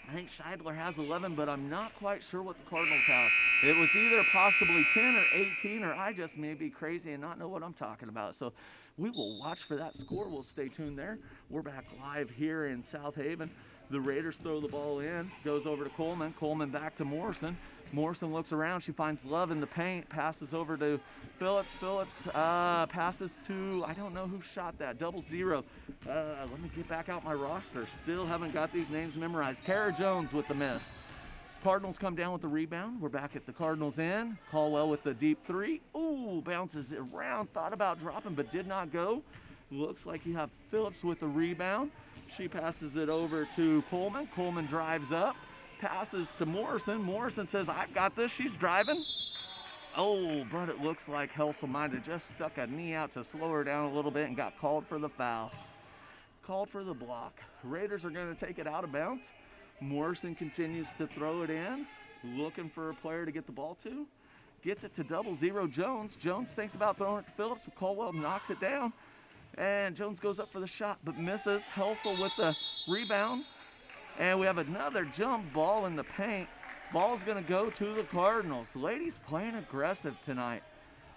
I think Scheidler has 11, but I'm not quite sure what the Cardinals have. It was either possibly 10 or 18, or I just may be crazy and not know what I'm talking about. So we will watch for that score. We'll stay tuned there. We're back live here in South Haven. The Raiders throw the ball in, goes over to Coleman. Coleman back to Morrison. Morrison looks around. She finds Love in the paint, passes over to Phillips. Phillips passes to, I don't know who shot that, 0-0. Let me get back out my roster. Still haven't got these names memorized. Kara Jones with the miss. Cardinals come down with the rebound. We're back at the Cardinals end. Caldwell with the deep 3. Ooh, bounces it around. Thought about dropping, but did not go. Looks like you have Phillips with the rebound. She passes it over to Coleman. Coleman drives up. Passes to Morrison. Morrison says, I've got this. She's driving. Oh, but it looks like Helsel might have just stuck a knee out to slow her down a little bit and got called for the foul. Called for the block. Raiders are going to take it out of bounds. Morrison continues to throw it in, looking for a player to get the ball to. Gets it to 0-0 Jones. Jones thinks about throwing it to Phillips. Caldwell knocks it down. And Jones goes up for the shot, but misses. Helsel with the rebound. And we have another jump ball in the paint. Ball's going to go to the Cardinals. Ladies playing aggressive tonight.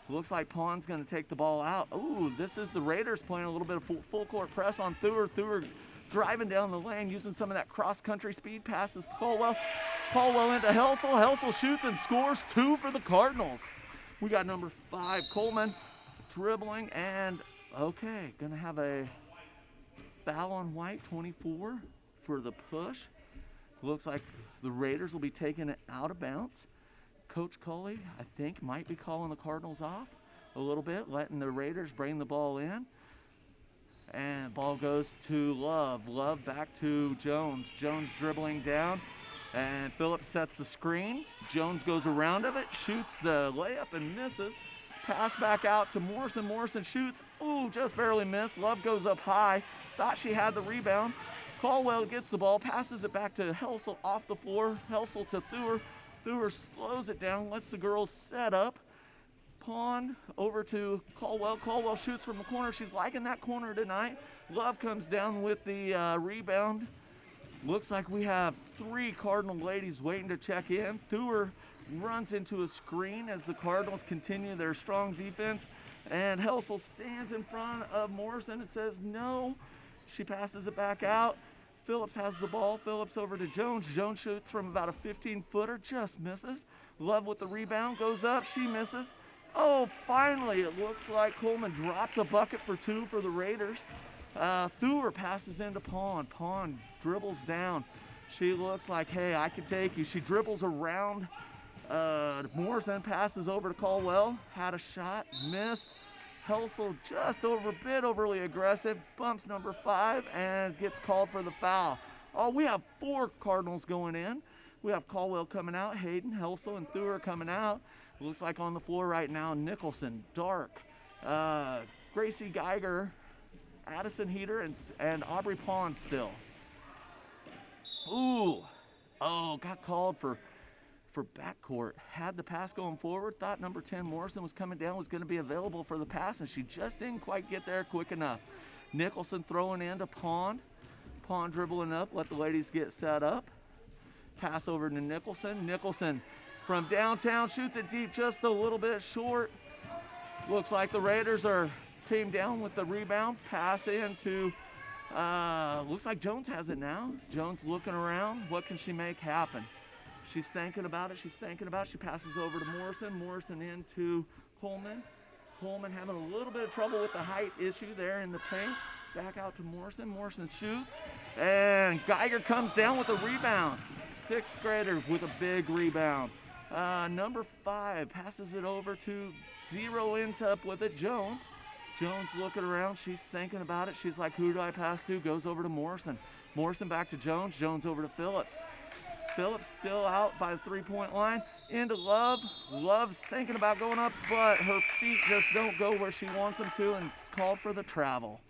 Looks like Pond's going to take the ball out. Ooh, this is the Raiders playing a little bit of full court press on Thuer. Thuer driving down the lane, using some of that cross-country speed, passes to Caldwell. Caldwell into Helsel. Helsel shoots and scores 2 for the Cardinals. We got number 5, Coleman, dribbling, and okay, going to have a foul on White, 24. For the push. Looks like the Raiders will be taking it out of bounds. Coach Culley, I think, might be calling the Cardinals off a little bit, letting the Raiders bring the ball in. And ball goes to Love. Love back to Jones. Jones dribbling down. And Phillips sets the screen. Jones goes around of it, shoots the layup and misses. Pass back out to Morrison. Morrison shoots. Ooh, just barely missed. Love goes up high. Thought she had the rebound. Caldwell gets the ball, passes it back to Helsel off the floor. Helsel to Thuer. Thuer slows it down, lets the girls set up. Pond over to Caldwell. Caldwell shoots from the corner. She's liking that corner tonight. Love comes down with the rebound. Looks like we have 3 Cardinal ladies waiting to check in. Thuer runs into a screen as the Cardinals continue their strong defense. And Helsel stands in front of Morrison and says no. She passes it back out. Phillips has the ball. Phillips over to Jones. Jones shoots from about a 15-footer, just misses. Love with the rebound, goes up, she misses. Oh, finally, it looks like Coleman drops a bucket for 2 for the Raiders. Thuer passes into Pond. Pond dribbles down. She looks like, hey, I can take you. She dribbles around Morrison, passes over to Caldwell, had a shot, missed. Helsel just a bit overly aggressive, bumps number 5 and gets called for the foul. Oh, we have 4 Cardinals going in. We have Caldwell coming out, Hayden, Helsel, and Thur coming out. Looks like on the floor right now, Nicholson, Dark, Gracie Geiger, Addison Heater, and Aubrey Pond still. Ooh, oh, got called for backcourt. Had the pass going forward, thought number 10 Morrison was coming down, was going to be available for the pass, and she just didn't quite get there quick enough. Nicholson throwing into Pond. Pond dribbling up, let the ladies get set up. Pass over to Nicholson. Nicholson from downtown shoots it deep, just a little bit short. Looks like the Raiders came down with the rebound. Pass into, looks like Jones has it now. Jones looking around. What can she make happen? She's thinking about it. She's thinking about it. She passes over to Morrison. Morrison into Coleman. Coleman having a little bit of trouble with the height issue there in the paint. Back out to Morrison. Morrison shoots. And Geiger comes down with a rebound. 6th grader with a big rebound. Number 5 passes it over to Zero, ends up with it. Jones. Jones looking around. She's thinking about it. She's like, who do I pass to? Goes over to Morrison. Morrison back to Jones. Jones over to Phillips. Phillips still out by the 3-point line. Into Love. Love's thinking about going up, but her feet just don't go where she wants them to, and it's called for the travel.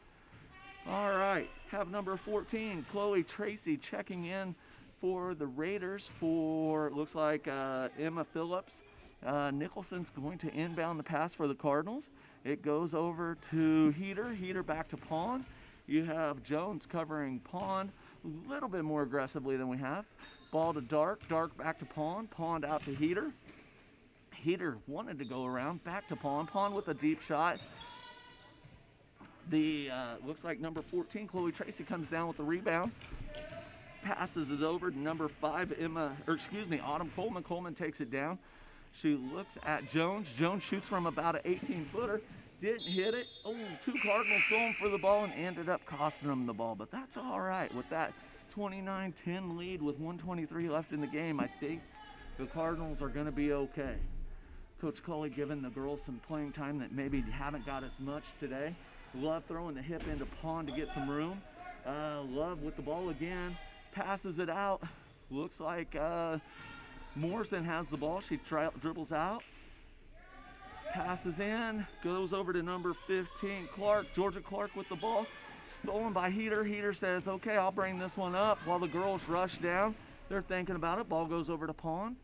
All right, have number 14, Chloe Tracy, checking in for the Raiders for, looks like Emma Phillips. Nicholson's going to inbound the pass for the Cardinals. It goes over to Heater. Heater back to Pond. You have Jones covering Pond a little bit more aggressively than we have. Ball to Dark. Dark back to Pond. Pond out to Heater. Heater wanted to go around. Back to Pond. Pond with a deep shot. Looks like number 14, Chloe Tracy, comes down with the rebound. Passes is over to number 5, Autumn Coleman. Coleman takes it down. She looks at Jones. Jones shoots from about an 18-footer. Didn't hit it. Oh, 2 Cardinals going for the ball and ended up costing them the ball. But that's all right. With that 29-10 lead with 1:23 left in the game, I think the Cardinals are going to be okay. Coach Culley giving the girls some playing time that maybe haven't got as much today. Love throwing the hip into Pond to get some room. Love with the ball again. Passes it out. Looks like Morrison has the ball. She dribbles out. Passes in. Goes over to number 15, Clark. Georgia Clark with the ball. Stolen by Heater. Heater says, okay, I'll bring this one up, while the girls rush down. They're thinking about it. Ball goes over to Pond.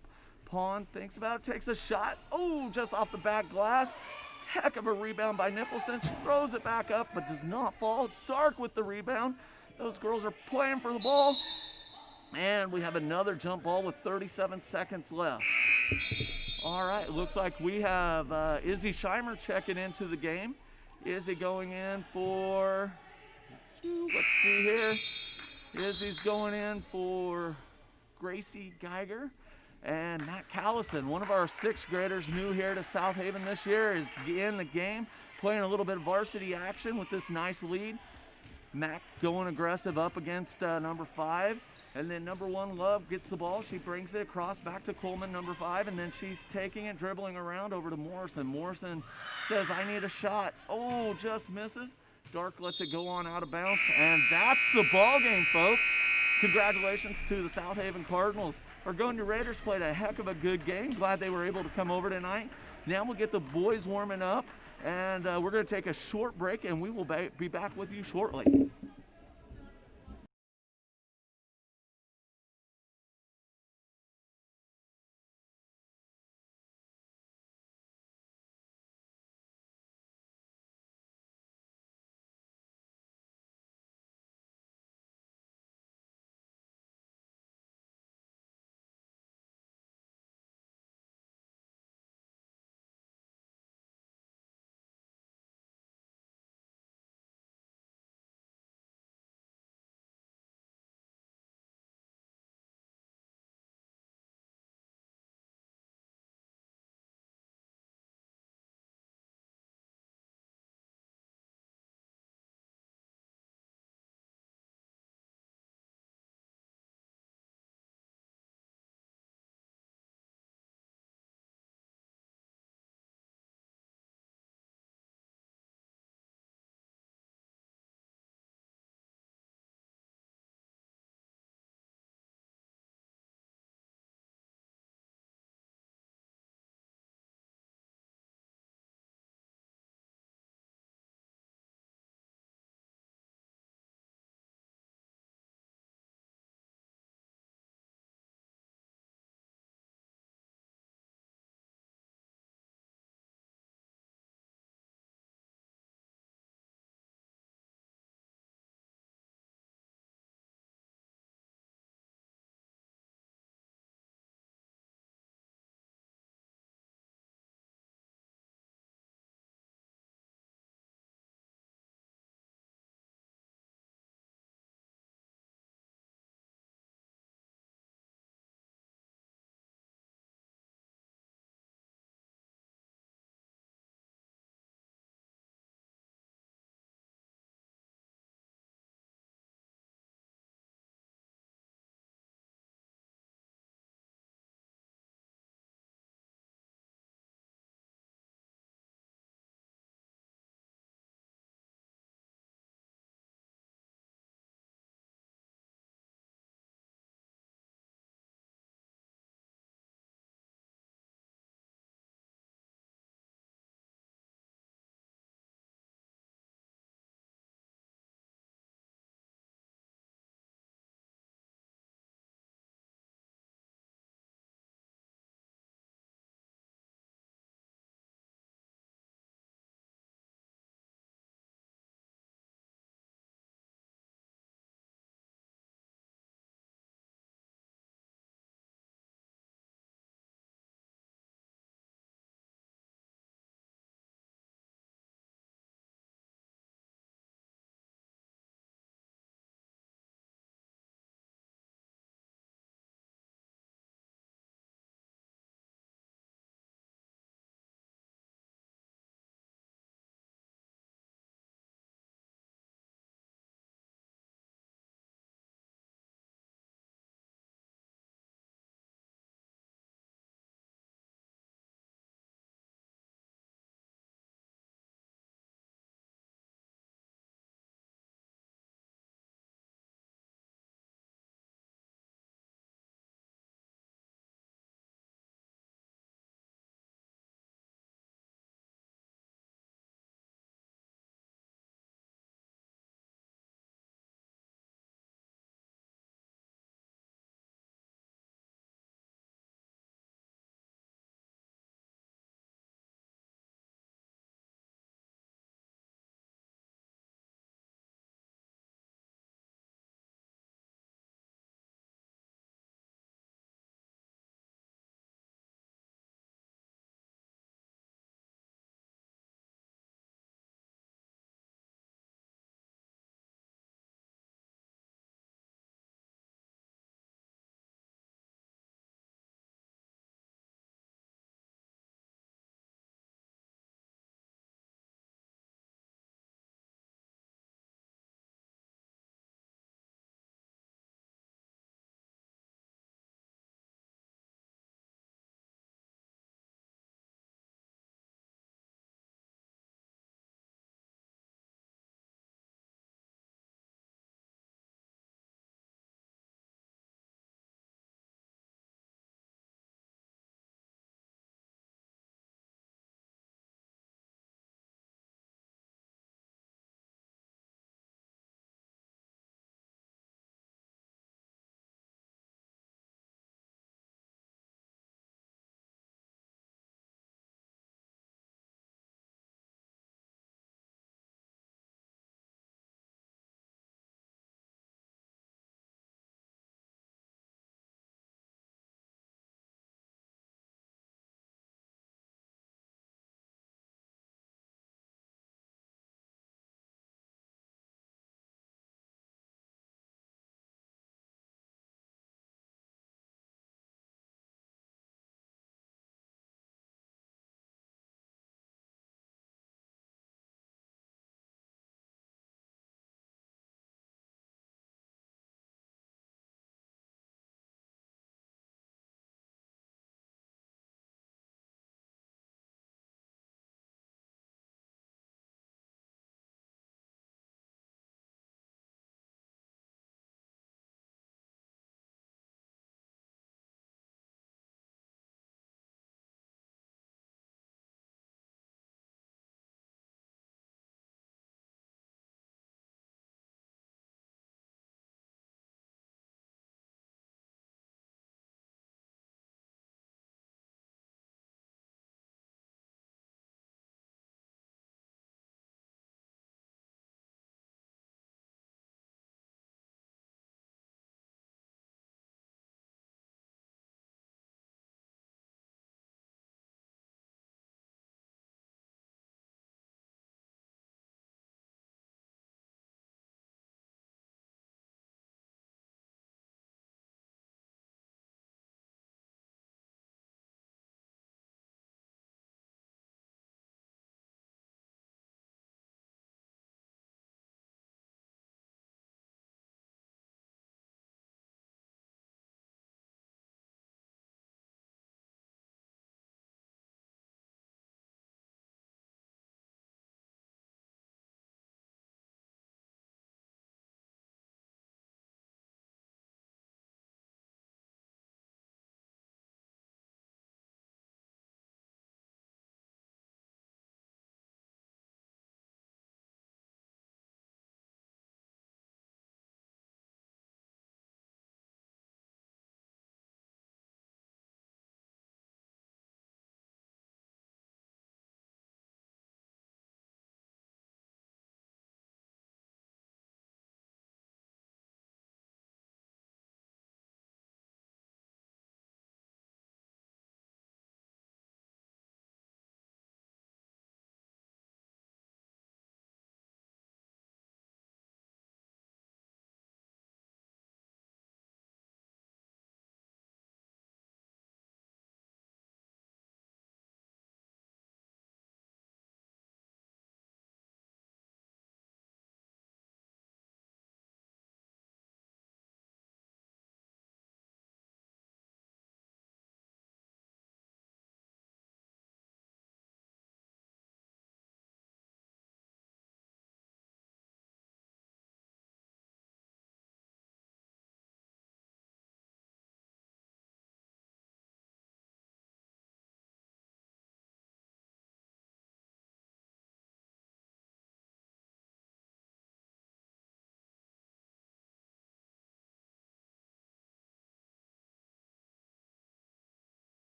Pond thinks about it, takes a shot. Oh, just off the back glass. Heck of a rebound by Nicholson. She throws it back up, but does not fall. Dark with the rebound. Those girls are playing for the ball. And we have another jump ball with 37 seconds left. All right, looks like we have Izzy Scheimer checking into the game. Izzy going in for, let's see here. Izzy's going in for Gracie Geiger. And Matt Callison, one of our 6th graders new here to South Haven this year, is in the game, playing a little bit of varsity action with this nice lead. Matt going aggressive up against number 5. And then number 1, Love, gets the ball. She brings it across back to Coleman, number 5, and then she's taking it, dribbling around over to Morrison. Morrison says, I need a shot. Oh, just misses. Dark lets it go on out of bounds, and that's the ball game, folks. Congratulations to the South Haven Cardinals. Argonia Raiders played a heck of a good game. Glad they were able to come over tonight. Now we'll get the boys warming up, and we're going to take a short break, and we will be back with you shortly.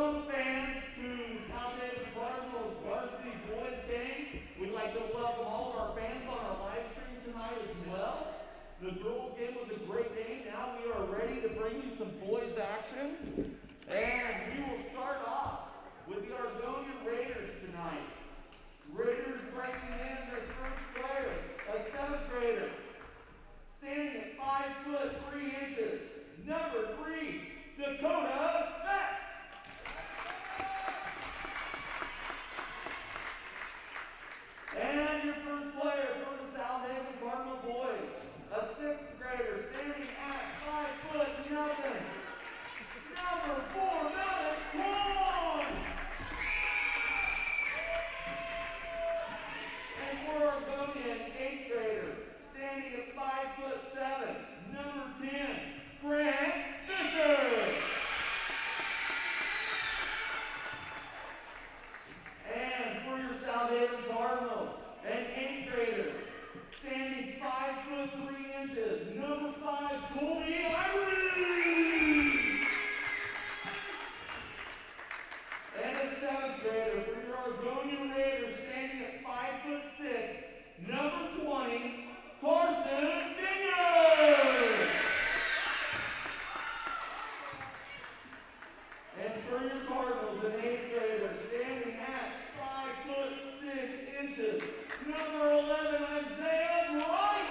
Welcome fans to South Haven Cardinals varsity boys game. We'd like to welcome all of our fans on our live stream tonight as well. The girls game was a great game. Now we are ready to bring you some boys action. And we will start off with the Argonia Raiders tonight. Raiders bringing in their first player, a 7th grader, standing at 5'3", number 3, Dakota Speck. And your first player for the South Haven Cardinal boys, a 6th grader, standing at 5'0", number 4, Melody Kwon. And for Argonia, an 8th grader, standing at 5'7", number 10, Grant Fisher. And for your South Haven Cardinals, an 8th grader, standing 5'3", number 5, Colby Irie. And a 7th grader for your Argonia Raiders, standing at 5'6", number 20, Carson Vineyard. And for your Cardinals, an 8th grader, standing at 5'6", number 11, Isaiah Bright.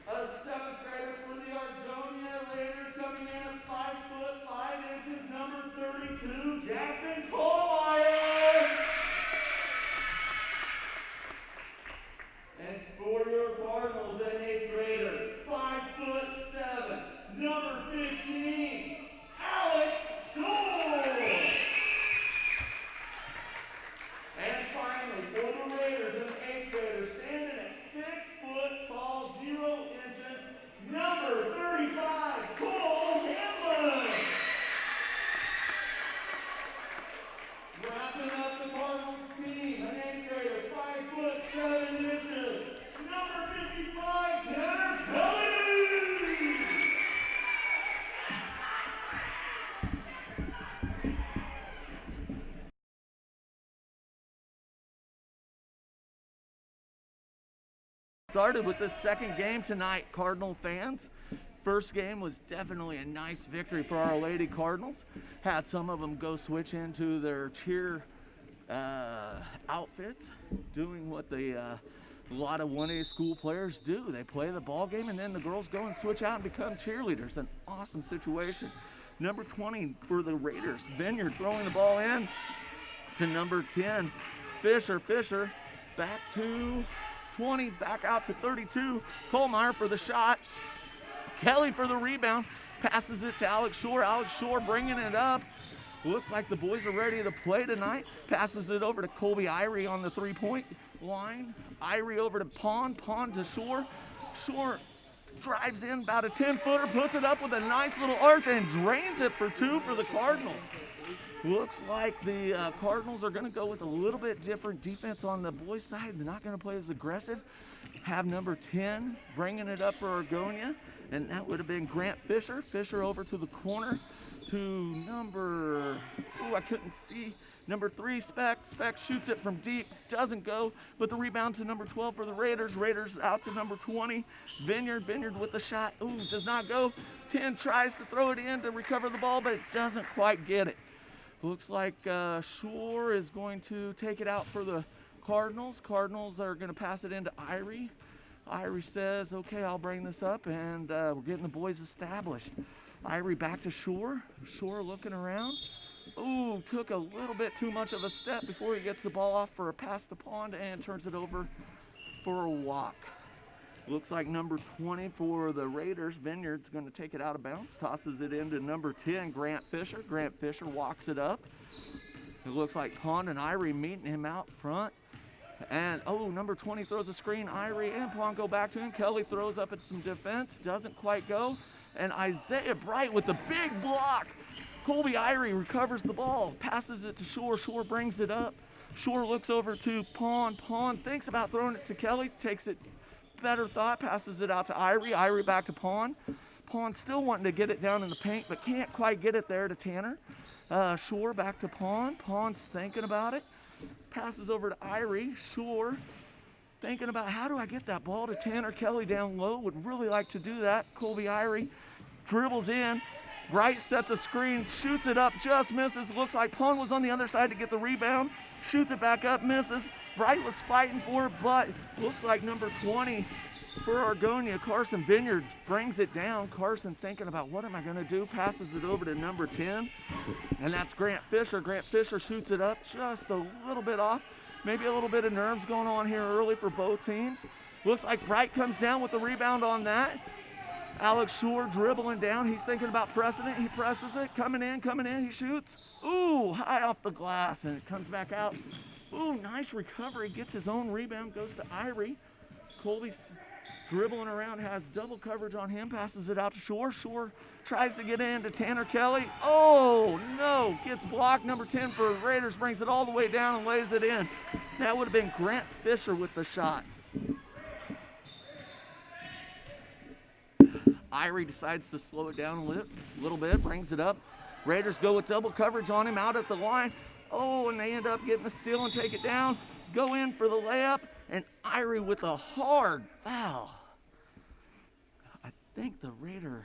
A 7th grader for the Argonia Raiders, coming in at 5'5", number 32, Jackson Kohlmeyer. And for your Cardinals, an 8th grader, 5'7", number 15, Alex Shore. And finally, for the Raiders, an 8th grader, standing at 6 foot tall, 0 inches, number 35, Cole Hamlin. Wrapping up the Cardinals team, an 8th grader, 5'7", number 55, Tanner Kelly. Started with this second game tonight, Cardinal fans. First game was definitely a nice victory for our Lady Cardinals. Had some of them go switch into their cheer outfits, doing what a lot of 1A school players do. They play the ball game and then the girls go and switch out and become cheerleaders. An awesome situation. Number 20 for the Raiders, Vineyard, throwing the ball in to number 10, Fisher, back to 20, back out to 32, Kohlmeyer for the shot, Kelly for the rebound, passes it to Alex Shore bringing it up. Looks like the boys are ready to play tonight. Passes it over to Colby Irie on the 3-point line. Irie over to Pond to Shore. Shore drives in about a 10-footer, puts it up with a nice little arch and drains it for 2 for the Cardinals. Looks like the Cardinals are going to go with a little bit different defense on the boys' side. They're not going to play as aggressive. Have number 10 bringing it up for Argonia, and that would have been Grant Fisher. Fisher over to the corner to number, I couldn't see, number 3, Speck. Speck shoots it from deep, doesn't go, but the rebound to number 12 for the Raiders. Raiders out to number 20, Vineyard with the shot, does not go. 10 tries to throw it in to recover the ball, but it doesn't quite get it. Looks like Shore is going to take it out for the Cardinals. Cardinals are going to pass it into Irie. Irie says, okay, I'll bring this up, and we're getting the boys established. Irie back to Shore. Shore looking around. Took a little bit too much of a step before he gets the ball off for a pass to Pond and turns it over for a walk. Looks like number 20 for the Raiders, Vineyard's going to take it out of bounds, tosses it into number 10, Grant Fisher. Grant Fisher walks it up. It looks like Pond and Irie meeting him out front. And, number 20 throws a screen. Irie and Pond go back to him. Kelly throws up at some defense, doesn't quite go. And Isaiah Bright with the big block. Colby Irie recovers the ball, passes it to Shore. Shore brings it up. Shore looks over to Pond. Pond thinks about throwing it to Kelly, takes it, better thought, passes it out to Irie. Irie back to Pond. Pond still wanting to get it down in the paint, but can't quite get it there to Tanner. Shore back to Pond. Pond's thinking about it. Passes over to Irie. Shore thinking about how do I get that ball to Tanner Kelly down low. Would really like to do that. Colby Irie dribbles in. Bright sets a screen, shoots it up, just misses. Looks like Pond was on the other side to get the rebound. Shoots it back up, misses. Bright was fighting for it, but looks like number 20 for Argonia, Carson Vineyard, brings it down. Carson thinking about what am I going to do? Passes it over to number 10, and that's Grant Fisher. Grant Fisher shoots it up just a little bit off. Maybe a little bit of nerves going on here early for both teams. Looks like Bright comes down with the rebound on that. Alex Shore dribbling down. He's thinking about pressing it. He presses it. Coming in. He shoots. Ooh, high off the glass, and it comes back out. Ooh, nice recovery. Gets his own rebound. Goes to Irie. Colby's dribbling around. Has double coverage on him. Passes it out to Shore. Shore tries to get in to Tanner Kelly. Oh, no. Gets blocked. Number 10 for Raiders brings it all the way down and lays it in. That would have been Grant Fisher with the shot. Irie decides to slow it down a little bit, brings it up. Raiders go with double coverage on him out at the line. Oh, and they end up getting the steal and take it down. Go in for the layup, and Irie with a hard foul. I think the Raider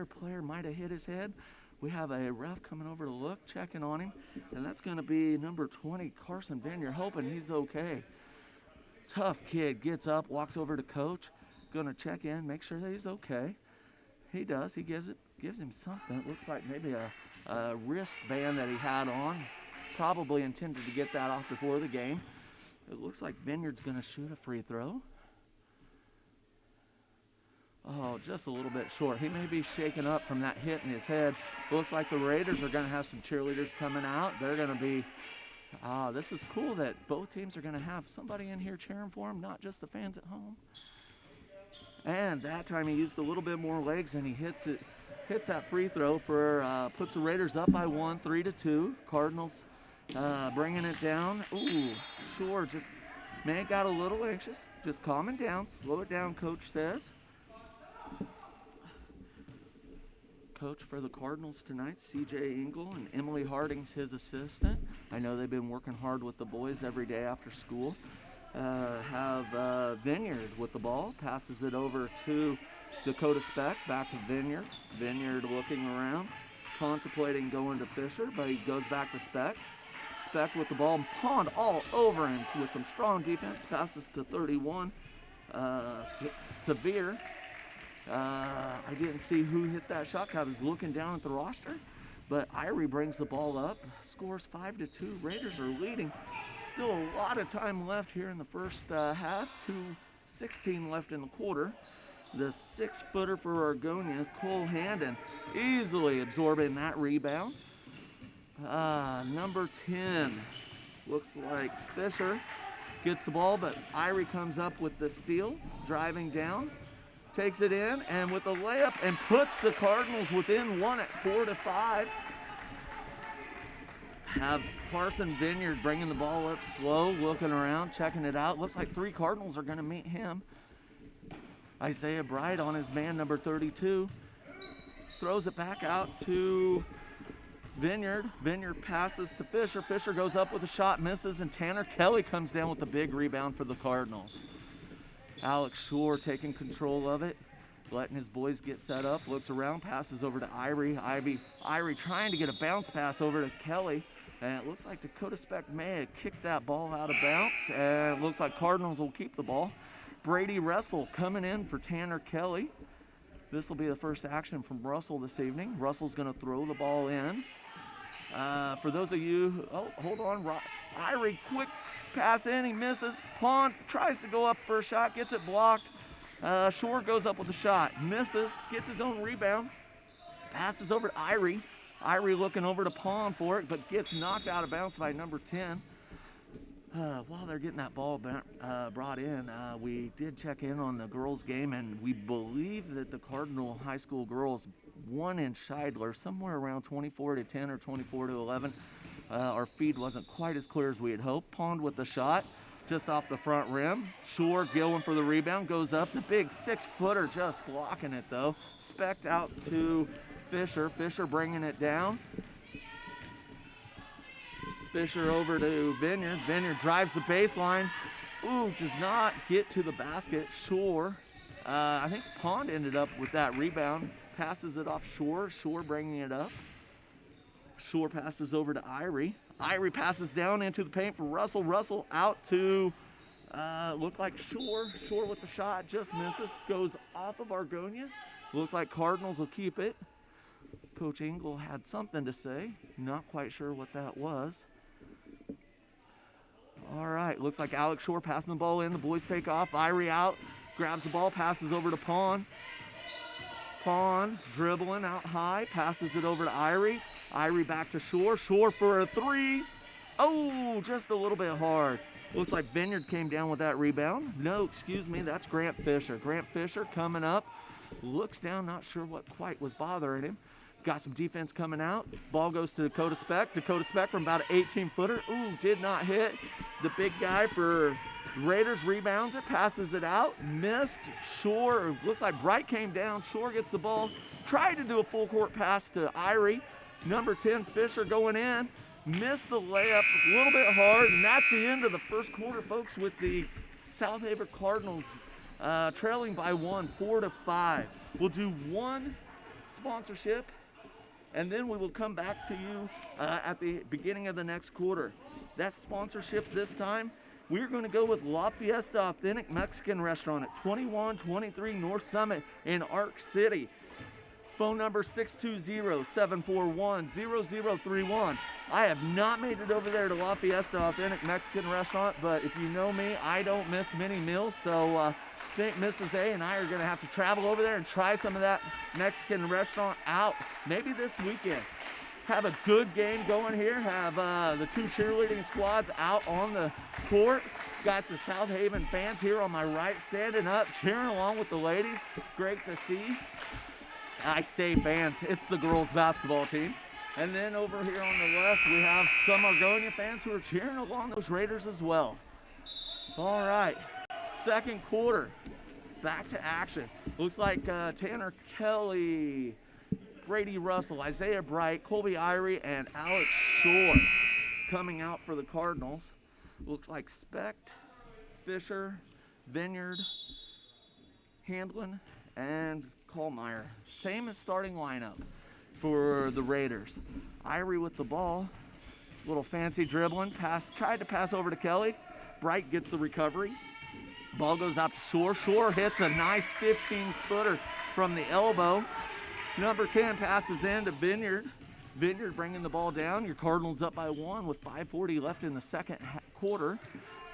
player might have hit his head. We have a ref coming over to look, checking on him, and that's going to be number 20, Carson Vineyard, hoping he's okay. Tough kid, gets up, walks over to coach, going to check in, make sure that he's okay. He does. He gives him something. It looks like maybe a wristband that he had on. Probably intended to get that off before the game. It looks like Vineyard's going to shoot a free throw. Oh, just a little bit short. He may be shaken up from that hit in his head. Looks like the Raiders are going to have some cheerleaders coming out. They're going to be, this is cool that both teams are going to have somebody in here cheering for them, not just the fans at home. And that time he used a little bit more legs, and he hits that free throw for puts the Raiders up by 1, 3-2. Cardinals bringing it down. Ooh, Shore just got a little anxious. Just calm it down, slow it down, coach says. Coach for the Cardinals tonight, C.J. Engel, and Emily Harding's his assistant. I know they've been working hard with the boys every day after school. Have Vineyard with the ball, passes it over to Dakota Speck, back to Vineyard. Vineyard looking around, contemplating going to Fisher, but he goes back to Speck. Speck with the ball, Pond all over him with some strong defense, passes to 31. Severe. I didn't see who hit that shot. I was looking down at the roster. But Irie brings the ball up, scores 5-2. Raiders are leading. Still a lot of time left here in the first half. 2:16 left in the quarter. The 6-footer for Argonia, Cole Handon, easily absorbing that rebound. Number 10, looks like Fisher gets the ball, but Irie comes up with the steal, driving down. Takes it in, and with a layup, and puts the Cardinals within 1 at 4-5. Have Carson Vineyard bringing the ball up slow, looking around, checking it out. Looks like 3 Cardinals are going to meet him. Isaiah Bright on his man, number 32. Throws it back out to Vineyard. Vineyard passes to Fisher. Fisher goes up with a shot, misses, and Tanner Kelly comes down with the big rebound for the Cardinals. Alex Shore taking control of it, letting his boys get set up, looks around, passes over to Irie. Irie trying to get a bounce pass over to Kelly, and it looks like Dakota Speck may have kicked that ball out of bounds, and it looks like Cardinals will keep the ball. Brady Russell coming in for Tanner Kelly. This will be the first action from Russell this evening. Russell's going to throw the ball in. For those of you, hold on, Irie, quick pass in, he misses. Pond tries to go up for a shot, gets it blocked. Shore goes up with a shot, misses, gets his own rebound, passes over to Irie. Irie looking over to Pond for it, but gets knocked out of bounds by number 10. While they're getting that ball brought in, we did check in on the girls' game, and we believe that the Cardinal High School girls won in Scheidler, somewhere around 24-10 or 24-11. Our feed wasn't quite as clear as we had hoped. Pond with the shot. just off the front rim. Shore going for the rebound, goes up. The big 6-footer just blocking it though. Specked out to Fisher. Fisher bringing it down. Fisher over to Vineyard. Vineyard drives the baseline. Ooh, does not get to the basket. Shore, I think Pond ended up with that rebound. Passes it off Shore. Shore bringing it up. Shore passes over to Irie. Irie passes down into the paint for Russell. Russell out to, look like Shore. Shore with the shot, just misses. Goes off of Argonia. Looks like Cardinals will keep it. Coach Engel had something to say. Not quite sure what that was. All right, looks like Alex Shore passing the ball in. The boys take off. Irie out, grabs the ball, passes over to Pond. Pond dribbling out high, passes it over to Irie. Irie back to Shore. Shore for a 3. Oh, just a little bit hard. Looks like Vineyard came down with that rebound. No, excuse me, that's Grant Fisher. Grant Fisher coming up, looks down, not sure what quite was bothering him. Got some defense coming out. Ball goes to Dakota Speck. Dakota Speck from about an 18-footer. Ooh, did not hit. The big guy for Raiders rebounds it, passes it out, missed. Shore, looks like Bright came down. Shore gets the ball, tried to do a full court pass to Irie. Number 10, Fisher going in, missed the layup a little bit hard, and that's the end of the first quarter, folks, with the South Haven Cardinals trailing by 1, 4-5. We'll do one sponsorship, and then we will come back to you at the beginning of the next quarter. That sponsorship this time, we're going to go with La Fiesta Authentic Mexican Restaurant at 2123 North Summit in Arc City. Phone number 620-741-0031. I have not made it over there to La Fiesta Authentic Mexican Restaurant, but if you know me, I don't miss many meals, so I think Mrs. A and I are going to have to travel over there and try some of that Mexican restaurant out, maybe this weekend. Have a good game going here. Have the two cheerleading squads out on the court. Got the South Haven fans here on my right standing up, cheering along with the ladies. Great to see. I say fans, it's the girls basketball team. And then over here on the left, we have some Argonia fans who are cheering along those Raiders as well. All right, second quarter, back to action. Looks like Tanner Kelly, Brady Russell, Isaiah Bright, Colby Irie, and Alex Shore coming out for the Cardinals. Looks like Specht, Fisher, Vineyard, Hamblin, and Kohlmeyer. Same as starting lineup for the Raiders. Irie with the ball, little fancy dribbling, tried to pass over to Kelly. Bright gets the recovery. Ball goes out to Shore. Shore hits a nice 15-footer from the elbow. Number 10 passes in to Vineyard. Vineyard bringing the ball down. Your Cardinals up by 1 with 5:40 left in the second quarter.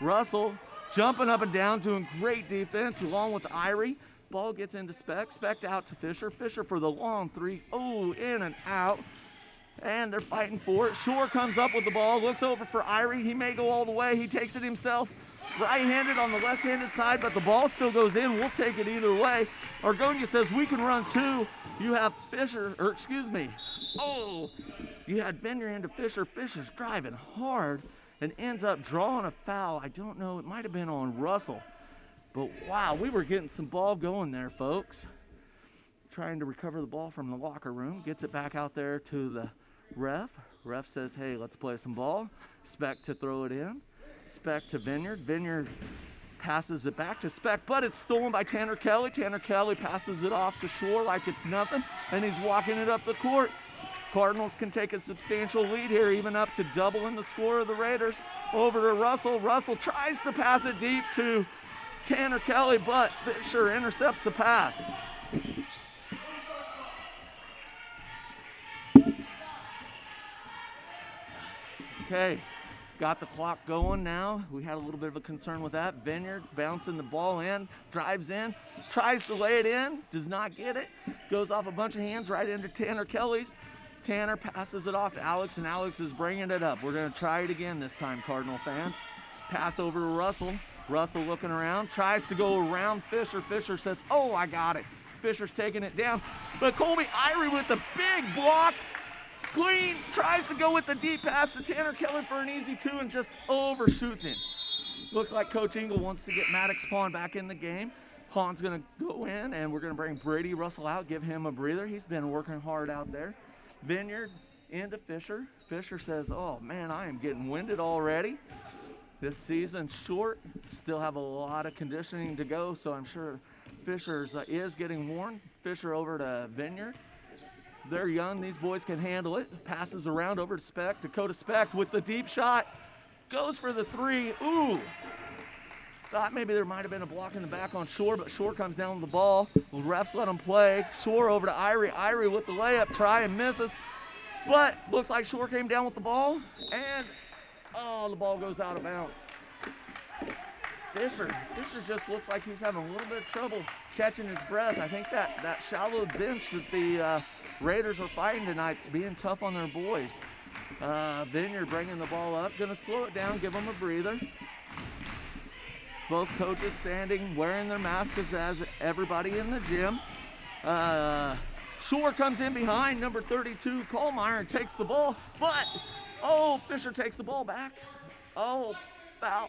Russell jumping up and down, doing great defense along with Irie. Ball gets into Speck. Speck out to Fisher. Fisher for the long 3. Oh, in and out. And they're fighting for it. Shore comes up with the ball, looks over for Irie. He may go all the way. He takes it himself. Right-handed on the left-handed side, but the ball still goes in. We'll take it either way. Argonia says we can run 2. You have Fisher, or excuse me. Oh, you had Vineyard into Fisher. Fisher's driving hard and ends up drawing a foul. I don't know. It might have been on Russell. But, wow, we were getting some ball going there, folks. Trying to recover the ball from the locker room. Gets it back out there to the ref. Ref says, hey, let's play some ball. Speck to throw it in. Speck to Vineyard. Vineyard passes it back to Speck, but it's stolen by Tanner Kelly. Tanner Kelly passes it off to Shore like it's nothing, and he's walking it up the court. Cardinals can take a substantial lead here, even up to doubling the score of the Raiders. Over to Russell. Russell tries to pass it deep to Tanner Kelly, but Fisher intercepts the pass. Okay, got the clock going now. We had a little bit of a concern with that. Vineyard bouncing the ball in, drives in, tries to lay it in, does not get it. Goes off a bunch of hands right into Tanner Kelly's. Tanner passes it off to Alex, and Alex is bringing it up. We're going to try it again this time, Cardinal fans. Pass over to Russell. Russell looking around, tries to go around Fisher. Fisher says, oh, I got it. Fisher's taking it down. But Colby Irie with the big block. Clean, tries to go with the deep pass to Tanner Kelly for an easy 2 and just overshoots him. Looks like Coach Engel wants to get Maddox Pond back in the game. Pond's going to go in, and we're going to bring Brady Russell out, give him a breather. He's been working hard out there. Vineyard into Fisher. Fisher says, oh, man, I am getting winded already. This season's short. Still have a lot of conditioning to go, so I'm sure Fisher's is getting worn. Fisher over to Vineyard. They're young. These boys can handle it. Passes around over to Speck. Dakota Speck with the deep shot. Goes for the three. Ooh. Thought maybe there might have been a block in the back on Shore, but Shore comes down with the ball. The refs let him play. Shore over to Irie. Irie with the layup. Try and misses. But looks like Shore came down with the ball. And, oh, the ball goes out of bounds. Fisher just looks like he's having a little bit of trouble catching his breath. I think that shallow bench that the Raiders are fighting tonight's being tough on their boys. Vineyard bringing the ball up. Going to slow it down, give them a breather. Both coaches standing, wearing their masks as everybody in the gym. Shore comes in behind, number 32, Kohlmeyer, and takes the ball. But, oh, Fisher takes the ball back. Oh, foul.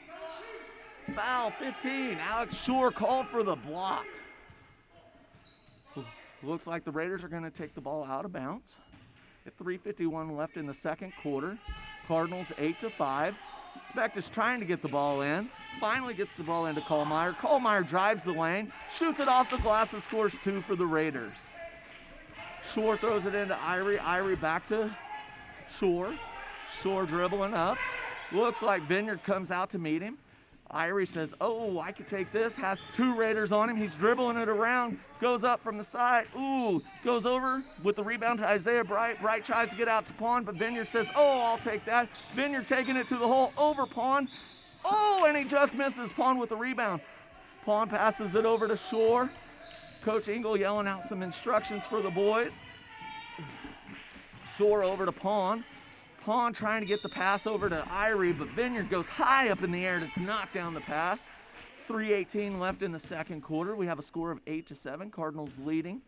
Foul, 15. Alex Shore called for the block. Looks like the Raiders are going to take the ball out of bounds. At 3:51 left in the second quarter. Cardinals 8-5. Speck is trying to get the ball in. Finally gets the ball into Kohlmeyer. Kohlmeyer drives the lane, shoots it off the glass and scores 2 for the Raiders. Shore throws it into Irie. Irie back to Shore. Shore dribbling up. Looks like Vineyard comes out to meet him. Irie says, oh, I could take this. Has 2 Raiders on him. He's dribbling it around. Goes up from the side. Ooh, goes over with the rebound to Isaiah Bright. Bright tries to get out to Pond, but Vineyard says, oh, I'll take that. Vineyard taking it to the hole over Pond. Oh, and he just misses. Pond with the rebound. Pond passes it over to Shore. Coach Engel yelling out some instructions for the boys. Shore over to Pond. Pond trying to get the pass over to Irie, but Vineyard goes high up in the air to knock down the pass. 3:18 left in the second quarter. We have a score of 8-7. Cardinals leading.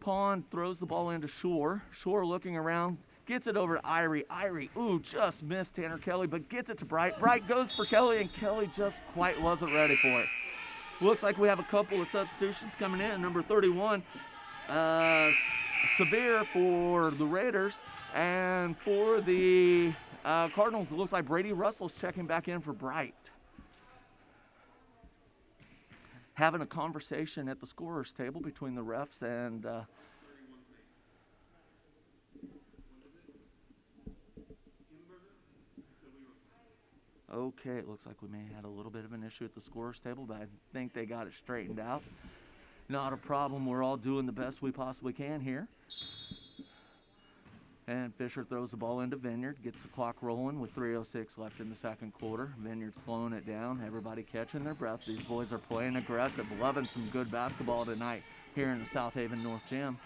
Pond throws the ball into Shore. Shore looking around, gets it over to Irie. Irie, ooh, just missed Tanner Kelly, but gets it to Bright. Bright goes for Kelly, and Kelly just quite wasn't ready for it. Looks like we have a couple of substitutions coming in. Number 31, Severe for the Raiders. And for the Cardinals, it looks like Brady Russell's checking back in for Bright. Having a conversation at the scorer's table between the refs and okay, it looks like we may have had a little bit of an issue at the scorer's table, but I think they got it straightened out. Not a problem. We're all doing the best we possibly can here. And Fisher throws the ball into Vineyard, gets the clock rolling with 3:06 left in the second quarter. Vineyard slowing it down, everybody catching their breath. These boys are playing aggressive, loving some good basketball tonight here in the South Haven North Gym.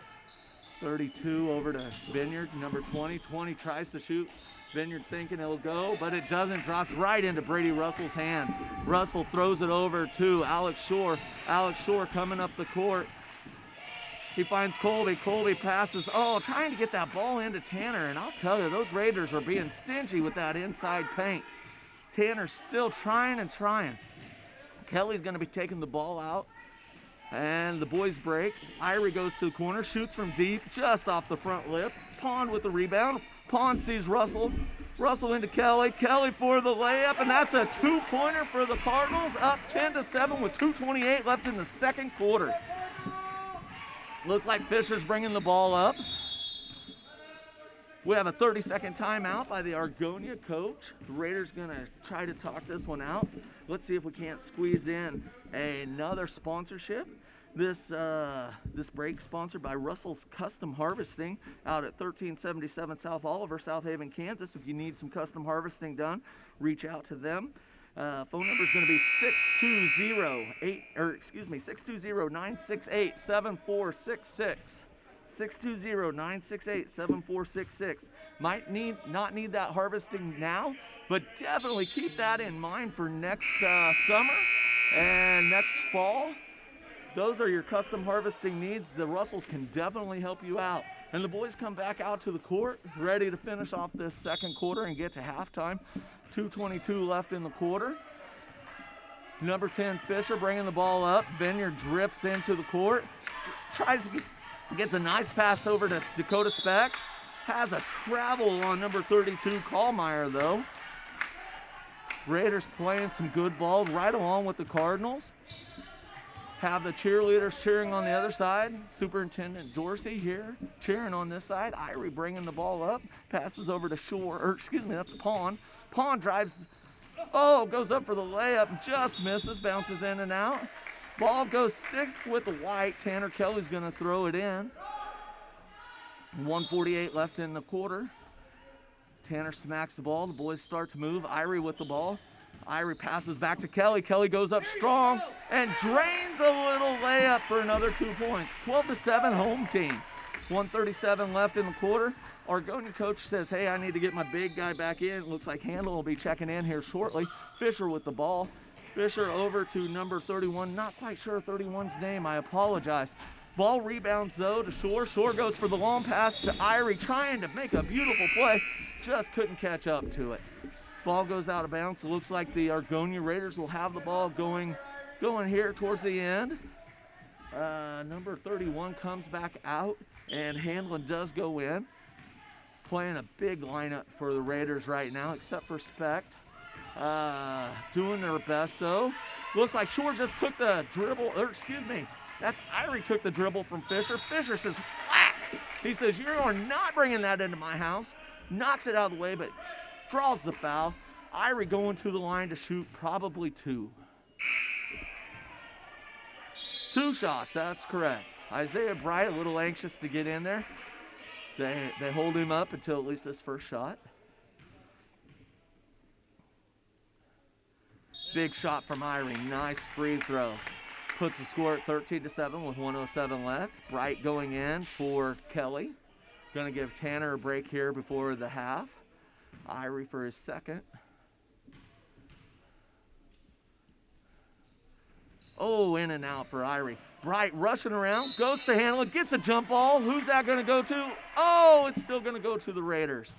32 over to Vineyard, number 20. 20 tries to shoot. Vineyard thinking it'll go, but it doesn't. Drops right into Brady Russell's hand. Russell throws it over to Alex Shore. Alex Shore coming up the court. He finds Colby. Colby passes. Oh, trying to get that ball into Tanner. And I'll tell you, those Raiders are being stingy with that inside paint. Tanner's still trying and trying. Kelly's going to be taking the ball out. And the boys break. Irie goes to the corner, shoots from deep, just off the front lip. Pond with the rebound. Pond sees Russell. Russell into Kelly. Kelly for the layup, and that's a 2-pointer for the Cardinals, up 10-7 with 2:28 left in the second quarter. Looks like Fisher's bringing the ball up. We have a 30-second timeout by the Argonia coach. The Raiders going to try to talk this one out. Let's see if we can't squeeze in another sponsorship. This break sponsored by Russell's Custom Harvesting out at 1377 South Oliver, South Haven, Kansas. If you need some custom harvesting done, reach out to them. Phone number is going to be 620-968-7466. 620-968-7466. Might not need that harvesting now, but definitely keep that in mind for next summer and next fall. Those are your custom harvesting needs. The Russells can definitely help you out. And the boys come back out to the court, ready to finish off this second quarter and get to halftime. 2:22 left in the quarter. Number 10, Fisher bringing the ball up. Vineyard drifts into the court. Gets a nice pass over to Dakota Speck. Has a travel on number 32, Kallmeyer, though. Raiders playing some good ball right along with the Cardinals. Have the cheerleaders cheering on the other side. Superintendent Dorsey here cheering on this side. Irie bringing the ball up. Passes over to Shore, or excuse me, that's Pawn. Pawn drives, goes up for the layup. Just misses, bounces in and out. Ball sticks with the white. Tanner Kelly's gonna throw it in. 1:48 left in the quarter. Tanner smacks the ball. The boys start to move. Irie with the ball. Irie passes back to Kelly. Kelly goes up strong and drains a little layup for another 2 points. 12-7 home team. 1:37 left in the quarter. Argonia coach says, hey, I need to get my big guy back in. It looks like Handel will be checking in here shortly. Fisher with the ball. Fisher over to number 31. Not quite sure 31's name. I apologize. Ball rebounds, though, to Shore. Shore goes for the long pass to Irie, trying to make a beautiful play. Just couldn't catch up to it. Ball goes out of bounds. It looks like the Argonia Raiders will have the ball going here towards the end. Number 31 comes back out, and Hanlon does go in. Playing a big lineup for the Raiders right now, except for Speck. Doing their best, though. Looks like Shore just took the dribble, or excuse me, that's Irie took the dribble from Fisher. Fisher says, whack! He says, you are not bringing that into my house. Knocks it out of the way, but draws the foul. Irie going to the line to shoot probably 2. 2 shots, that's correct. Isaiah Bright a little anxious to get in there. They hold him up until at least this first shot. Big shot from Irie, nice free throw. Puts the score at 13-7 with 1:07 left. Bright going in for Kelly. Gonna give Tanner a break here before the half. Irie for his second. In and out for Irie. Bright rushing around, goes to handle it, gets a jump ball. Who's that gonna go to? It's still gonna go to the Raiders.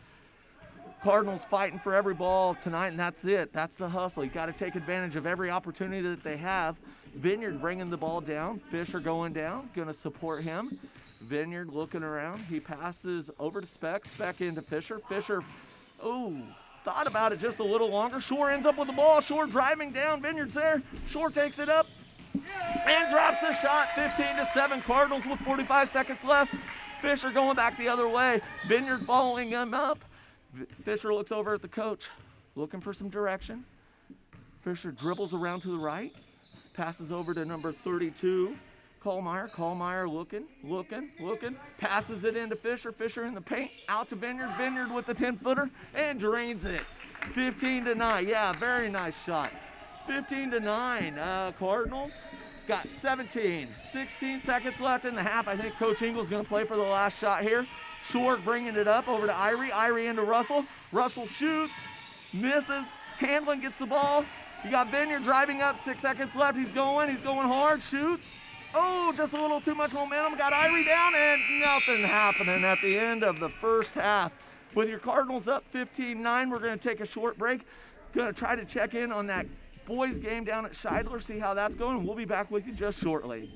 Cardinals fighting for every ball tonight, and that's it. That's the hustle. You gotta take advantage of every opportunity that they have. Vineyard bringing the ball down. Fisher going down, gonna support him. Vineyard looking around. He passes over to Speck. Speck into Fisher. Fisher, thought about it just a little longer. Shore ends up with the ball. Shore driving down. Vineyard's there. Shore takes it up and drops the shot. 15-7 Cardinals with 45 seconds left. Fisher going back the other way. Vineyard following him up. Fisher looks over at the coach, looking for some direction. Fisher dribbles around to the right. Passes over to number 32. Kallmeyer. Kallmeyer looking. Passes it into Fisher. Fisher in the paint. Out to Vineyard. Vineyard with the 10-footer and drains it. 15-9. Yeah, very nice shot. 15-9. Cardinals got 16 seconds left in the half. I think Coach Ingle's going to play for the last shot here. Short bringing it up over to Irie. Irie into Russell. Russell shoots. Misses. Handlin gets the ball. You got Vineyard driving up. 6 seconds left. He's going hard. Shoots. Just a little too much momentum. Got Irie down, and nothing happening at the end of the first half. With your Cardinals up 15-9, we're going to take a short break. Going to try to check in on that boys game down at Scheidler, see how that's going. We'll be back with you just shortly.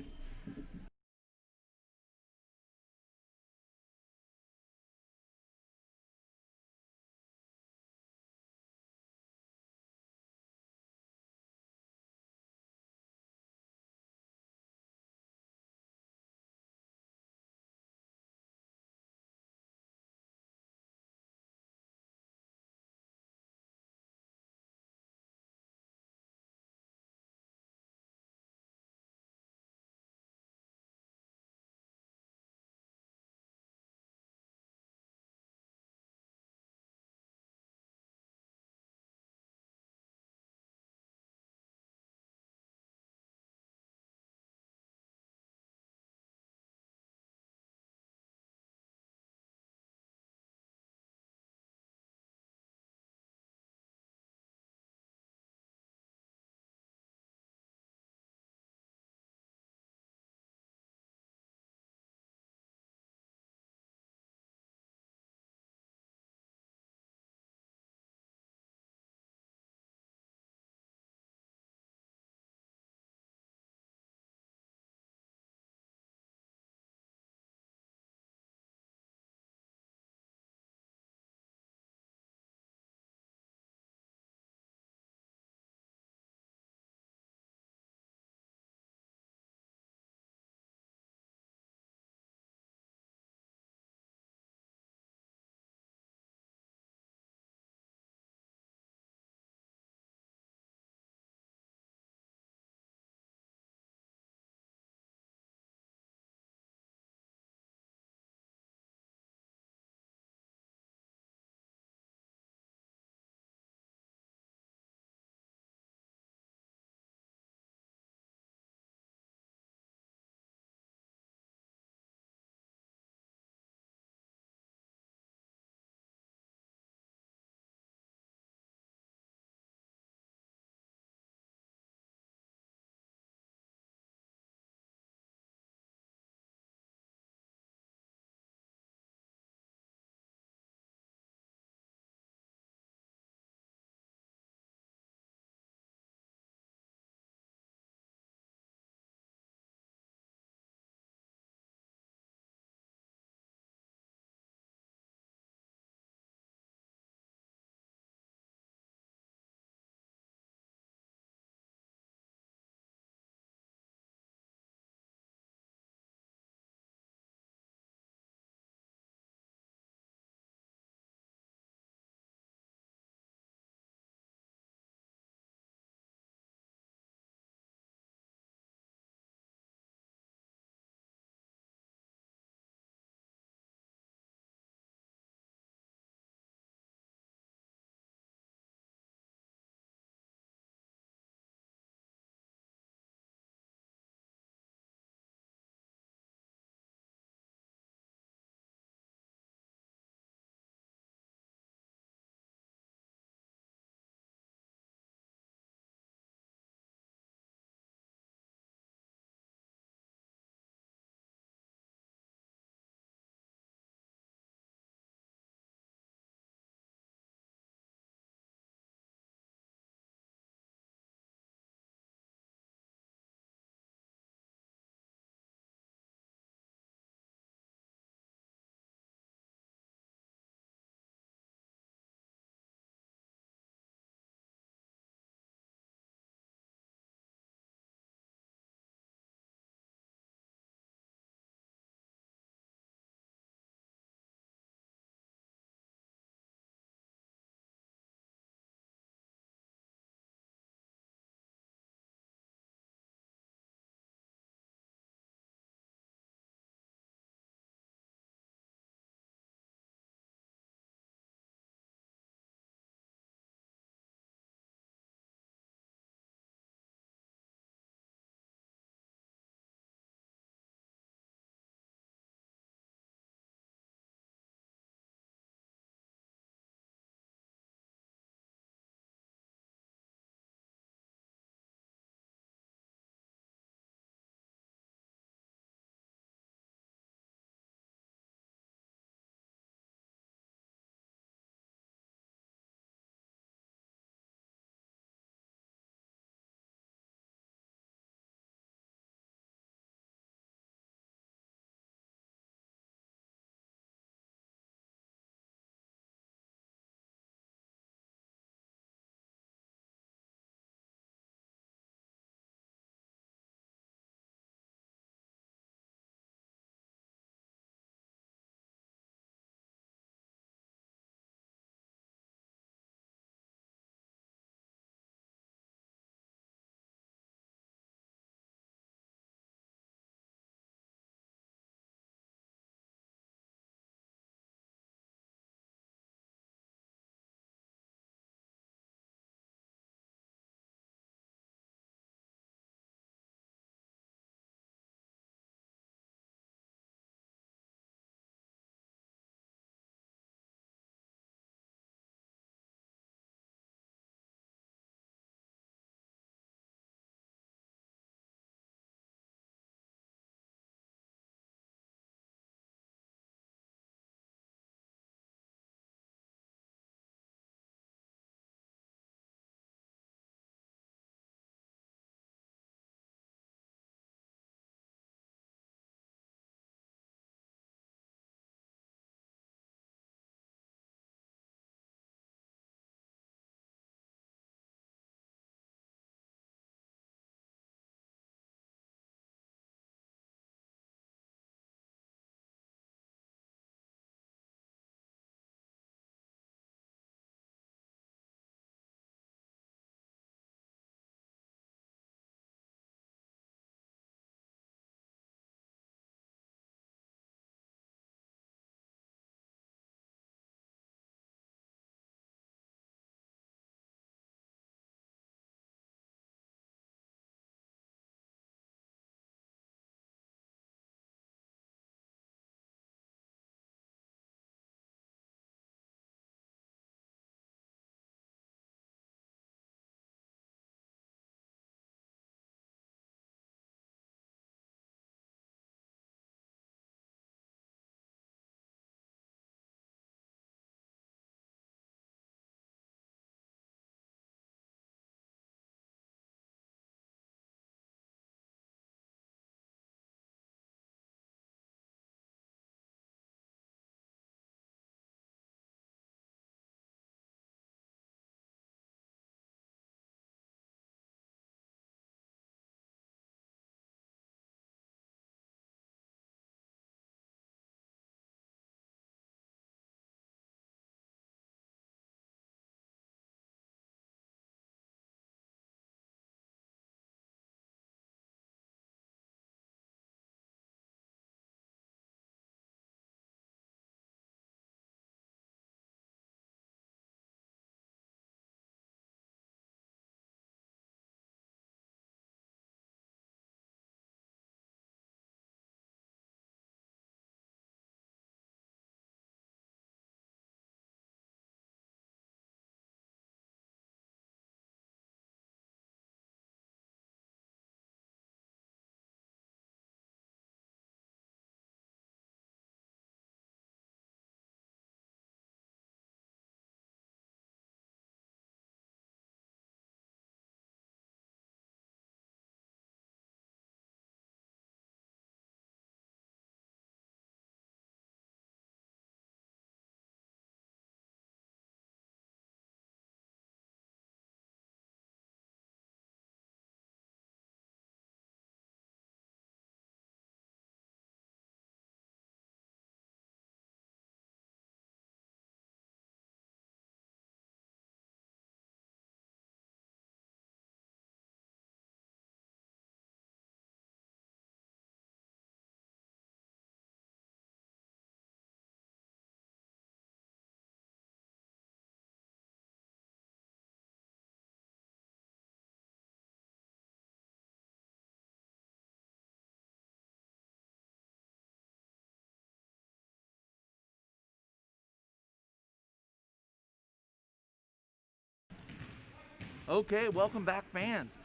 Okay, welcome back, fans.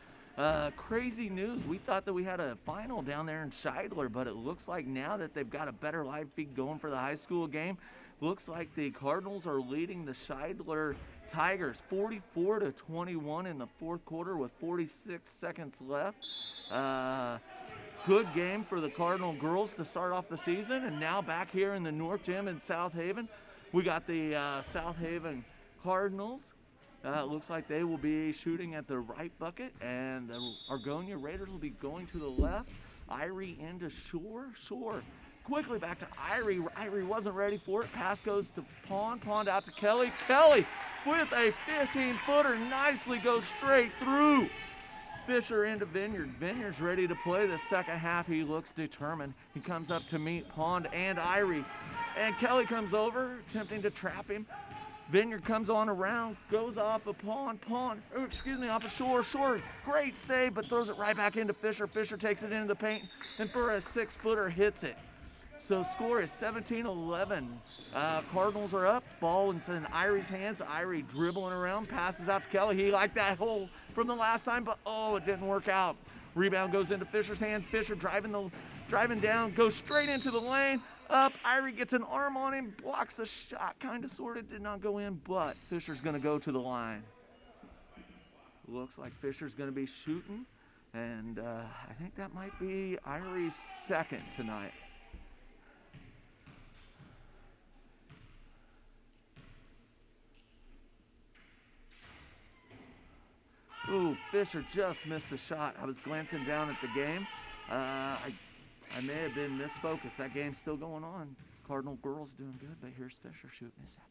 Crazy news. We thought that we had a final down there in Scheidler, but it looks like now that they've got a better live feed going for the high school game, looks like the Cardinals are leading the Scheidler Tigers 44-21 in the fourth quarter with 46 seconds left. Good game for the Cardinal girls to start off the season, and now back here in the North Gym in South Haven, we got the South Haven Cardinals. It looks like they will be shooting at the right bucket, and the Argonia Raiders will be going to the left. Irie into Shore. Shore quickly back to Irie. Irie wasn't ready for it. Pass goes to Pond. Pond out to Kelly. Kelly with a 15-footer nicely goes straight through. Fisher into Vineyard. Vineyard's ready to play the second half. He looks determined. He comes up to meet Pond and Irie. And Kelly comes over, attempting to trap him. Vineyard comes on around, goes off of Pond, off of Shore. Shore, great save, but throws it right back into Fisher. Fisher takes it into the paint, and for a 6-footer, hits it. So score is 17-11. Cardinals are up. Ball is in Irie's hands. Irie dribbling around, passes out to Kelly. He liked that hole from the last time, but it didn't work out. Rebound goes into Fisher's hand. Fisher driving down, goes straight into the lane. Up, Irie gets an arm on him, blocks the shot, kind of, sort of, did not go in, but Fisher's going to go to the line. Looks like Fisher's going to be shooting, and I think that might be Irie's second tonight. Ooh, Fisher just missed a shot. I was glancing down at the game. I may have been misfocused. That game's still going on. Cardinal girls doing good, but here's Fisher shooting a second.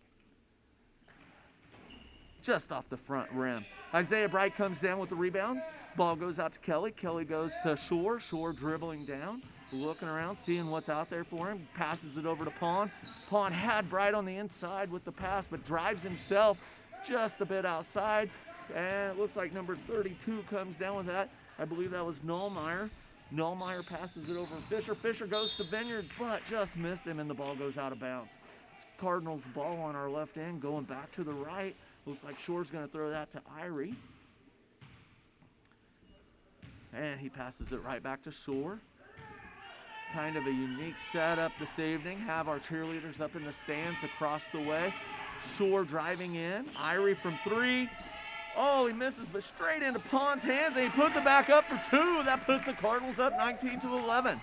Just off the front rim. Isaiah Bright comes down with the rebound. Ball goes out to Kelly. Kelly goes to Shore. Shore dribbling down, looking around, seeing what's out there for him. Passes it over to Pond. Pond had Bright on the inside with the pass, but drives himself just a bit outside. And it looks like number 32 comes down with that. I believe that was Nullmeyer. Nullmeyer passes it over to Fisher. Fisher goes to Vineyard, but just missed him, and the ball goes out of bounds. It's Cardinals ball on our left end, going back to the right. Looks like Shore's going to throw that to Irie. And he passes it right back to Shore. Kind of a unique setup this evening. Have our cheerleaders up in the stands across the way. Shore driving in. Irie from three. Oh, he misses, but straight into Pond's hands, and he puts it back up for two. That puts the Cardinals up 19-11.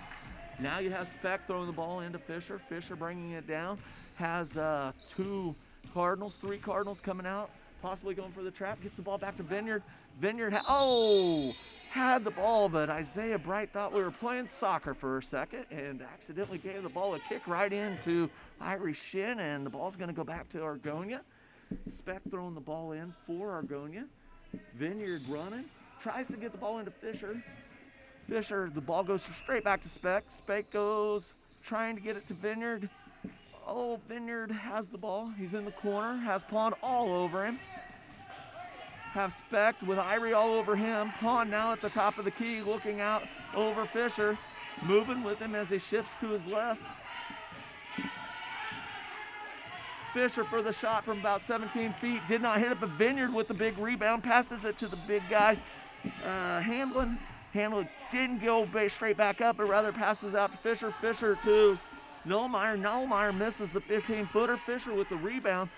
Now you have Speck throwing the ball into Fisher. Fisher bringing it down. Has three Cardinals coming out, possibly going for the trap. Gets the ball back to Vineyard. Vineyard had the ball, but Isaiah Bright thought we were playing soccer for a second and accidentally gave the ball a kick right into Irie's shin, and the ball's going to go back to Argonia. Speck throwing the ball in for Argonia. Vineyard running. Tries to get the ball into Fisher. Fisher, the ball goes straight back to Speck. Speck goes trying to get it to Vineyard. Oh, Vineyard has the ball. He's in the corner. Has Pond all over him. Have Speck with Irie all over him. Pond now at the top of the key looking out over Fisher. Moving with him as he shifts to his left. Fisher for the shot from about 17 feet. Did not hit it, but Vineyard with the big rebound. Passes it to the big guy. Handlin didn't go straight back up, but rather passes out to Fisher. Fisher to Nullmeyer. Nullmeyer misses the 15-footer. Fisher with the rebound.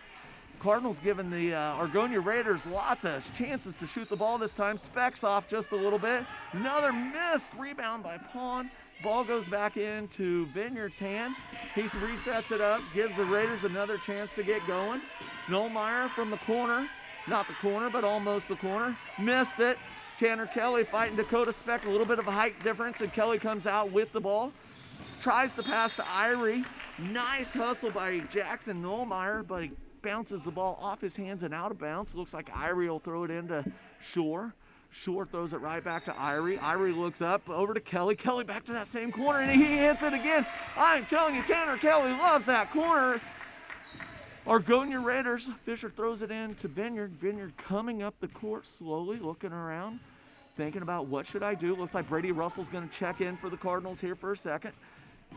Cardinals giving the Argonia Raiders lots of chances to shoot the ball this time. Specs off just a little bit. Another missed rebound by Pond. Ball goes back into Vineyard's hand. He resets it up, gives the Raiders another chance to get going. Nullmeyer from the corner, not the corner, but almost the corner. Missed it. Tanner Kelly fighting Dakota Speck, a little bit of a height difference, and Kelly comes out with the ball. Tries to pass to Irie. Nice hustle by Jackson Nullmeyer, but he bounces the ball off his hands and out of bounds. Looks like Irie will throw it into Shore. Shore throws it right back to Irie. Irie looks up over to Kelly. Kelly back to that same corner, and he hits it again. I'm telling you, Tanner Kelly loves that corner. Argonia Raiders. Fisher throws it in to Vineyard. Vineyard coming up the court slowly, looking around, thinking about what should I do. Looks like Brady Russell's going to check in for the Cardinals here for a second.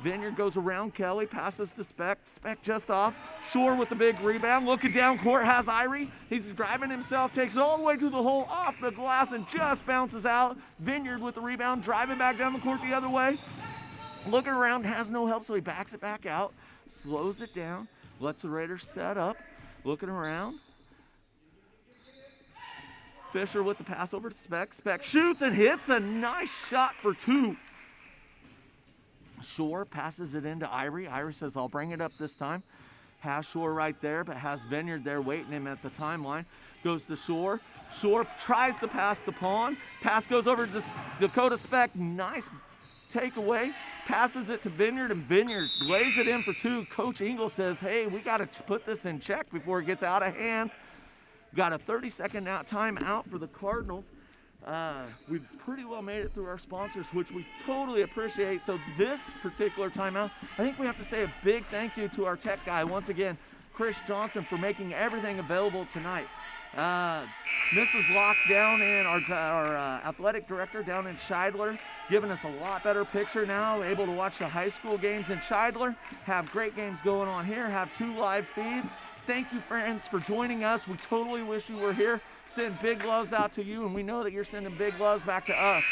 Vineyard goes around Kelly, passes to Speck. Speck just off. Shore with the big rebound. Looking down court, has Irie. He's driving himself, takes it all the way to the hole, off the glass, and just bounces out. Vineyard with the rebound, driving back down the court the other way. Looking around, has no help, so he backs it back out, slows it down, lets the Raiders set up. Looking around. Fisher with the pass over to Speck. Speck shoots and hits a nice shot for two. Shore passes it into Irie. Irie says, I'll bring it up this time. Has Shore right there, but has Vineyard there waiting him at the timeline. Goes to Shore. Shore tries to pass the pawn. Pass goes over to Dakota Speck. Nice takeaway. Passes it to Vineyard, and Vineyard lays it in for two. Coach Engel says, hey, we got to put this in check before it gets out of hand. Got a 30-second timeout for the Cardinals. We've pretty well made it through our sponsors, which we totally appreciate. So this particular timeout, I think we have to say a big thank you to our tech guy, once again, Chris Johnson, for making everything available tonight. Mrs. Locke down in our athletic director down in Scheidler, giving us a lot better picture now, able to watch the high school games in Scheidler, have great games going on here, have 2 live feeds. Thank you, friends, for joining us. We totally wish you were here. Send big loves out to you, and we know that you're sending big loves back to us.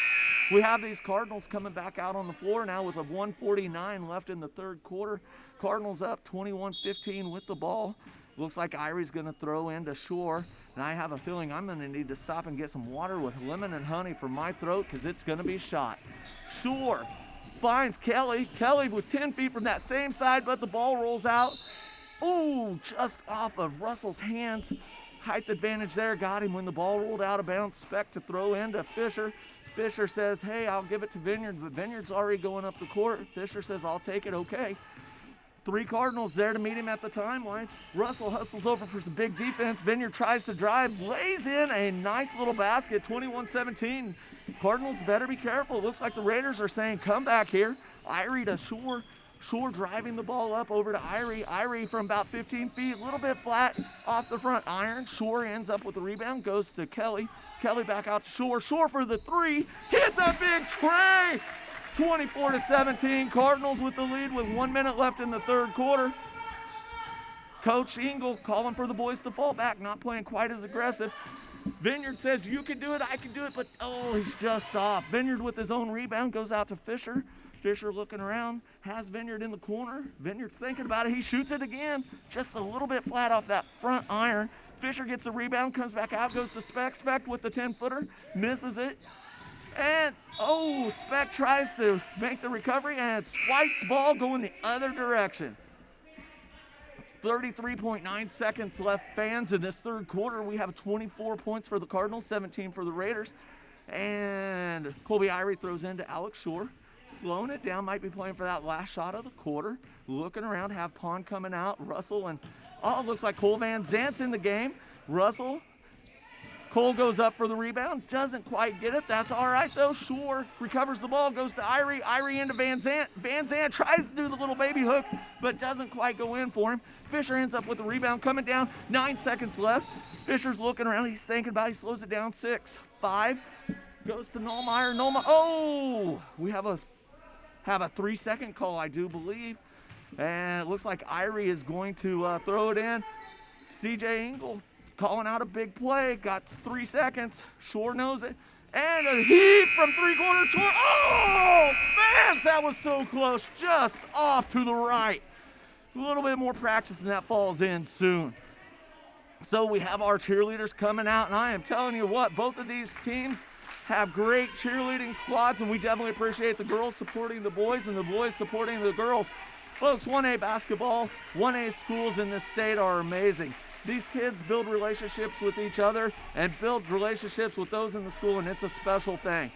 We have these Cardinals coming back out on the floor now with a 1:49 left in the third quarter. Cardinals up 21-15 with the ball. Looks like Irie's going to throw into Shore, and I have a feeling I'm going to need to stop and get some water with lemon and honey for my throat because it's going to be shot. Shore finds Kelly. Kelly with 10 feet from that same side, but the ball rolls out. Ooh, just off of Russell's hands. Height advantage there, got him when the ball rolled out of bounds. Speck to throw into Fisher. Fisher says, hey, I'll give it to Vineyard, but Vineyard's already going up the court. Fisher says, I'll take it, okay. 3 Cardinals there to meet him at the timeline. Russell hustles over for some big defense. Vineyard tries to drive, lays in a nice little basket, 21-17. Cardinals better be careful. It looks like the Raiders are saying, come back here. Irie to Shore. Shore driving the ball up over to Irie. Irie from about 15 feet, a little bit flat off the front iron. Shore ends up with the rebound, goes to Kelly. Kelly back out to Shore. Shore for the 3, hits a big tray. 24-17, Cardinals with the lead with 1 minute left in the third quarter. Coach Engel calling for the boys to fall back, not playing quite as aggressive. Vineyard says, you can do it, I can do it, but oh, he's just off. Vineyard with his own rebound goes out to Fisher. Fisher looking around, has Vineyard in the corner. Vineyard's thinking about it. He shoots it again, just a little bit flat off that front iron. Fisher gets the rebound, comes back out, goes to Speck. Speck with the 10-footer, misses it. And, oh, Speck tries to make the recovery, and it's White's ball going the other direction. 33.9 seconds left, fans, in this third quarter. We have 24 points for the Cardinals, 17 for the Raiders. And Colby Irie throws into Alex Shore. Slowing it down, might be playing for that last shot of the quarter. Looking around, have Pond coming out. Russell and, oh, it looks like Cole Van Zant's in the game. Russell, Cole goes up for the rebound, doesn't quite get it. That's all right, though. Shore recovers the ball, goes to Irie. Irie into Van Zant. Van Zant tries to do the little baby hook, but doesn't quite go in for him. Fisher ends up with the rebound coming down. 9 seconds left. Fisher's looking around. He's thinking about it. He slows it down. 6, 5. Goes to Nolmeyer. Oh, we have a 3-second call, I do believe. And it looks like Irie is going to throw it in. CJ Engel calling out a big play. Got 3 seconds. Shore knows it. And a heave from 3-quarter Shore. Oh, man, that was so close. Just off to the right. A little bit more practice and that falls in soon. So we have our cheerleaders coming out, and I am telling you what, both of these teams have great cheerleading squads, and we definitely appreciate the girls supporting the boys and the boys supporting the girls. Folks, 1A basketball, 1A schools in this state are amazing. These kids build relationships with each other and build relationships with those in the school, and it's a special thing.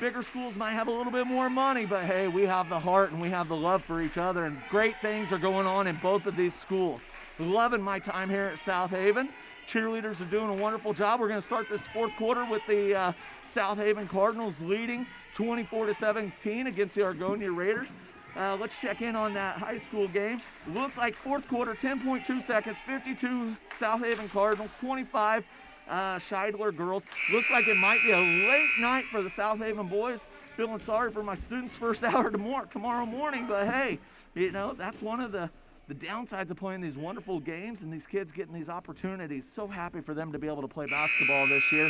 Bigger schools might have a little bit more money, but hey, we have the heart and we have the love for each other, and great things are going on in both of these schools. Loving my time here at South Haven. Cheerleaders are doing a wonderful job. We're going to start this fourth quarter with the South Haven Cardinals leading 24-17 against the Argonia Raiders. Let's check in on that high school game. Looks like fourth quarter, 10.2 seconds, 52 South Haven Cardinals, 25 Scheidler girls. Looks like it might be a late night for the South Haven boys. feeling sorry for my students' first hour tomorrow morning, but hey, you know, that's one of the downsides of playing these wonderful games and these kids getting these opportunities. So happy for them to be able to play basketball this year.